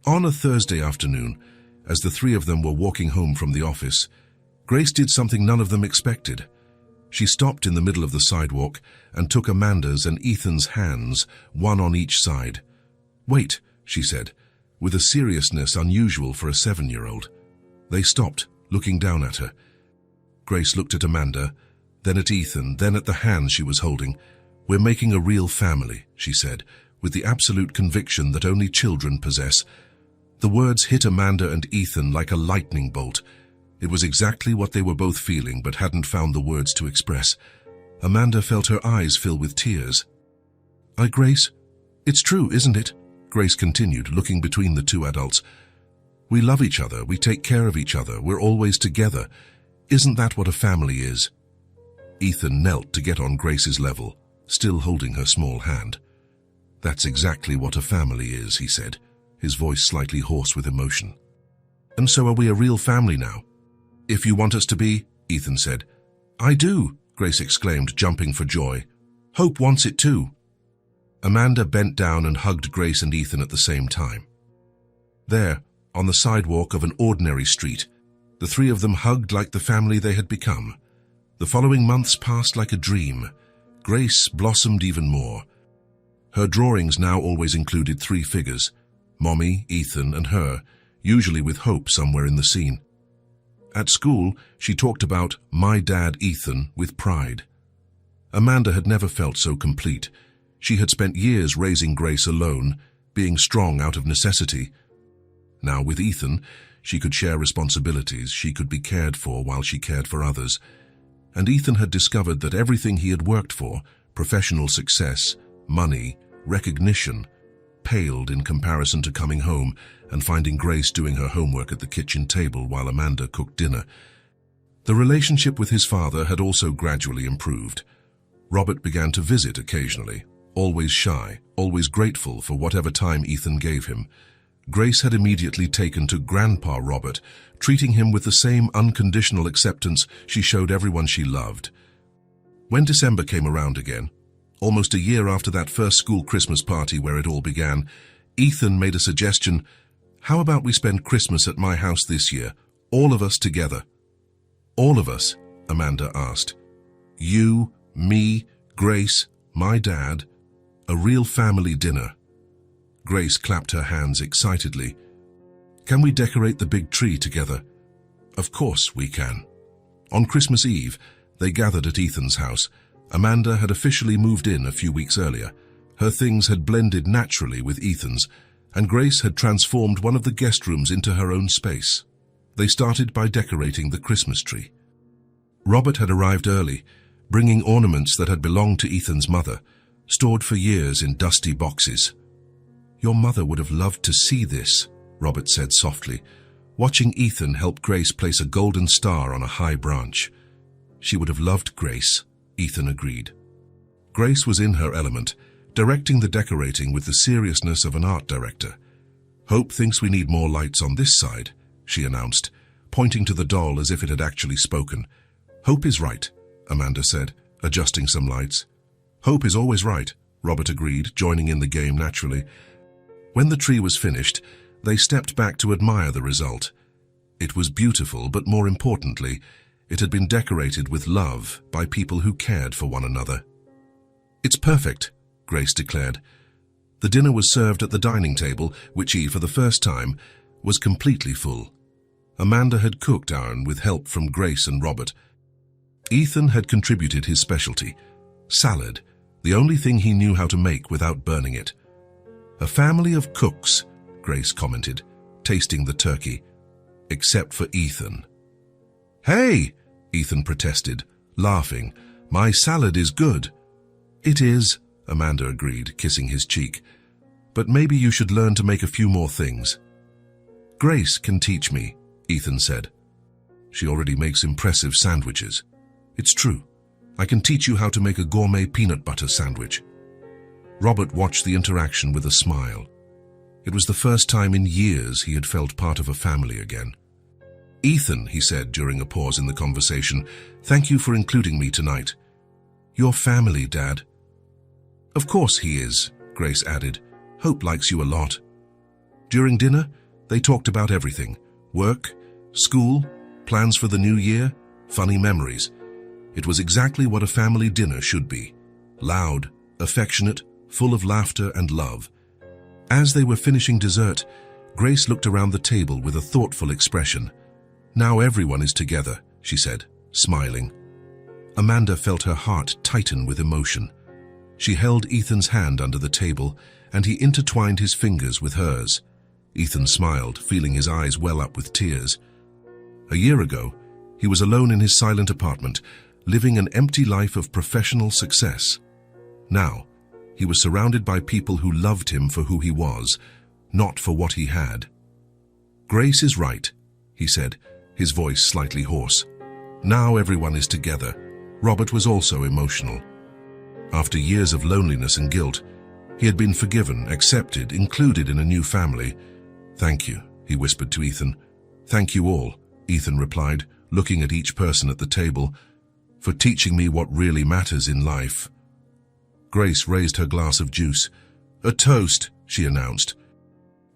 On a Thursday afternoon, as the three of them were walking home from the office, Grace did something none of them expected. She stopped in the middle of the sidewalk and took Amanda's and Ethan's hands, one on each side. "Wait," she said, with a seriousness unusual for a 7-year-old. They stopped, looking down at her. Grace looked at Amanda, then at Ethan, then at the hands she was holding. "We're making a real family," she said, with the absolute conviction that only children possess. The words hit Amanda and Ethan like a lightning bolt. It was exactly what they were both feeling but hadn't found the words to express. Amanda felt her eyes fill with tears. Grace, it's true, isn't it?" Grace continued, looking between the two adults. "We love each other, we take care of each other, we're always together. Isn't that what a family is?" Ethan knelt to get on Grace's level, still holding her small hand. "That's exactly what a family is," he said, his voice slightly hoarse with emotion. "And so are we a real family now?" "If you want us to be," Ethan said. "I do," Grace exclaimed, jumping for joy. "Hope wants it too." Amanda bent down and hugged Grace and Ethan at the same time. There, on the sidewalk of an ordinary street, the three of them hugged like the family they had become. The following months passed like a dream. Grace blossomed even more. Her drawings now always included 3 figures, Mommy, Ethan, and her, usually with Hope somewhere in the scene. At school, she talked about "my dad Ethan" with pride. Amanda had never felt so complete. She had spent years raising Grace alone, being strong out of necessity. Now with Ethan, she could share responsibilities, she could be cared for while she cared for others. And Ethan had discovered that everything he had worked for, professional success, money, recognition, paled in comparison to coming home and finding Grace doing her homework at the kitchen table while Amanda cooked dinner. The relationship with his father had also gradually improved. Robert began to visit occasionally, always shy, always grateful for whatever time Ethan gave him. Grace had immediately taken to Grandpa Robert, treating him with the same unconditional acceptance she showed everyone she loved. When December came around again, almost a year after that first school Christmas party where it all began, Ethan made a suggestion. "How about we spend Christmas at my house this year, all of us together?" "All of us?" Amanda asked. "You, me, Grace, my dad, a real family dinner." Grace clapped her hands excitedly. "Can we decorate the big tree together?" "Of course we can." On Christmas Eve, they gathered at Ethan's house. Amanda had officially moved in a few weeks earlier. Her things had blended naturally with Ethan's, and Grace had transformed one of the guest rooms into her own space. They started by decorating the Christmas tree. Robert had arrived early, bringing ornaments that had belonged to Ethan's mother, stored for years in dusty boxes. "Your mother would have loved to see this," Robert said softly, watching Ethan help Grace place a golden star on a high branch. "She would have loved Grace," Ethan agreed. Grace was in her element, directing the decorating with the seriousness of an art director. "Hope thinks we need more lights on this side," she announced, pointing to the doll as if it had actually spoken. "Hope is right," Amanda said, adjusting some lights. "Hope is always right," Robert agreed, joining in the game naturally. When the tree was finished, they stepped back to admire the result. It was beautiful, but more importantly, it had been decorated with love by people who cared for one another. "It's perfect," Grace declared. The dinner was served at the dining table, which for the first time, was completely full. Amanda had cooked with help from Grace and Robert. Ethan had contributed his specialty, salad, the only thing he knew how to make without burning it. "A family of cooks," Grace commented, tasting the turkey, "except for Ethan." "Hey!" Ethan protested, laughing. "My salad is good." "It is," Amanda agreed, kissing his cheek. "But maybe you should learn to make a few more things." "Grace can teach me," Ethan said. "She already makes impressive sandwiches." "It's true. I can teach you how to make a gourmet peanut butter sandwich." Robert watched the interaction with a smile. It was the first time in years he had felt part of a family again. "Ethan," he said during a pause in the conversation, "thank you for including me tonight." "Your family, Dad." "Of course he is," Grace added. "Hope likes you a lot." During dinner, they talked about everything: work, school, plans for the new year, funny memories. It was exactly what a family dinner should be: loud, affectionate, full of laughter and love. As they were finishing dessert, Grace looked around the table with a thoughtful expression. "Now everyone is together," she said, smiling. Amanda felt her heart tighten with emotion. She held Ethan's hand under the table, and he intertwined his fingers with hers. Ethan smiled, feeling his eyes well up with tears. A year ago, he was alone in his silent apartment, living an empty life of professional success. Now, he was surrounded by people who loved him for who he was, not for what he had. "Grace is right," he said, his voice slightly hoarse. Now everyone is together. Robert was also emotional. After years of loneliness and guilt, he had been forgiven, accepted, included in a new family. "Thank you," he whispered to Ethan. "Thank you all," Ethan replied, looking at each person at the table, "for teaching me what really matters in life." Grace raised her glass of juice. "A toast," she announced.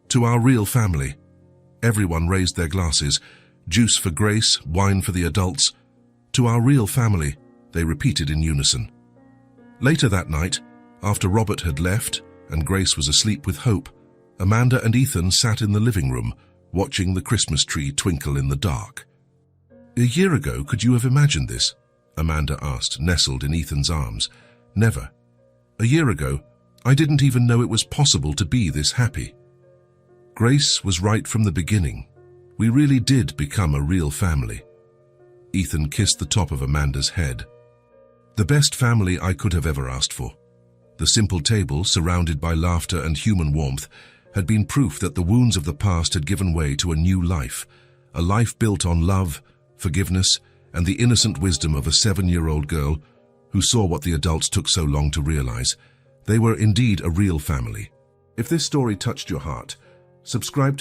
"To our real family." Everyone raised their glasses. Juice for Grace, wine for the adults. "To our real family," they repeated in unison. Later that night, after Robert had left and Grace was asleep with Hope, Amanda and Ethan sat in the living room, watching the Christmas tree twinkle in the dark. "A year ago, could you have imagined this?" Amanda asked, nestled in Ethan's arms. "Never. A year ago, I didn't even know it was possible to be this happy." Grace was right from the beginning. We really did become a real family. Ethan kissed the top of Amanda's head. The best family I could have ever asked for. The simple table, surrounded by laughter and human warmth, had been proof that the wounds of the past had given way to a new life, a life built on love, forgiveness, and the innocent wisdom of a 7-year-old girl who saw what the adults took so long to realize. They were indeed a real family. If this story touched your heart, subscribe to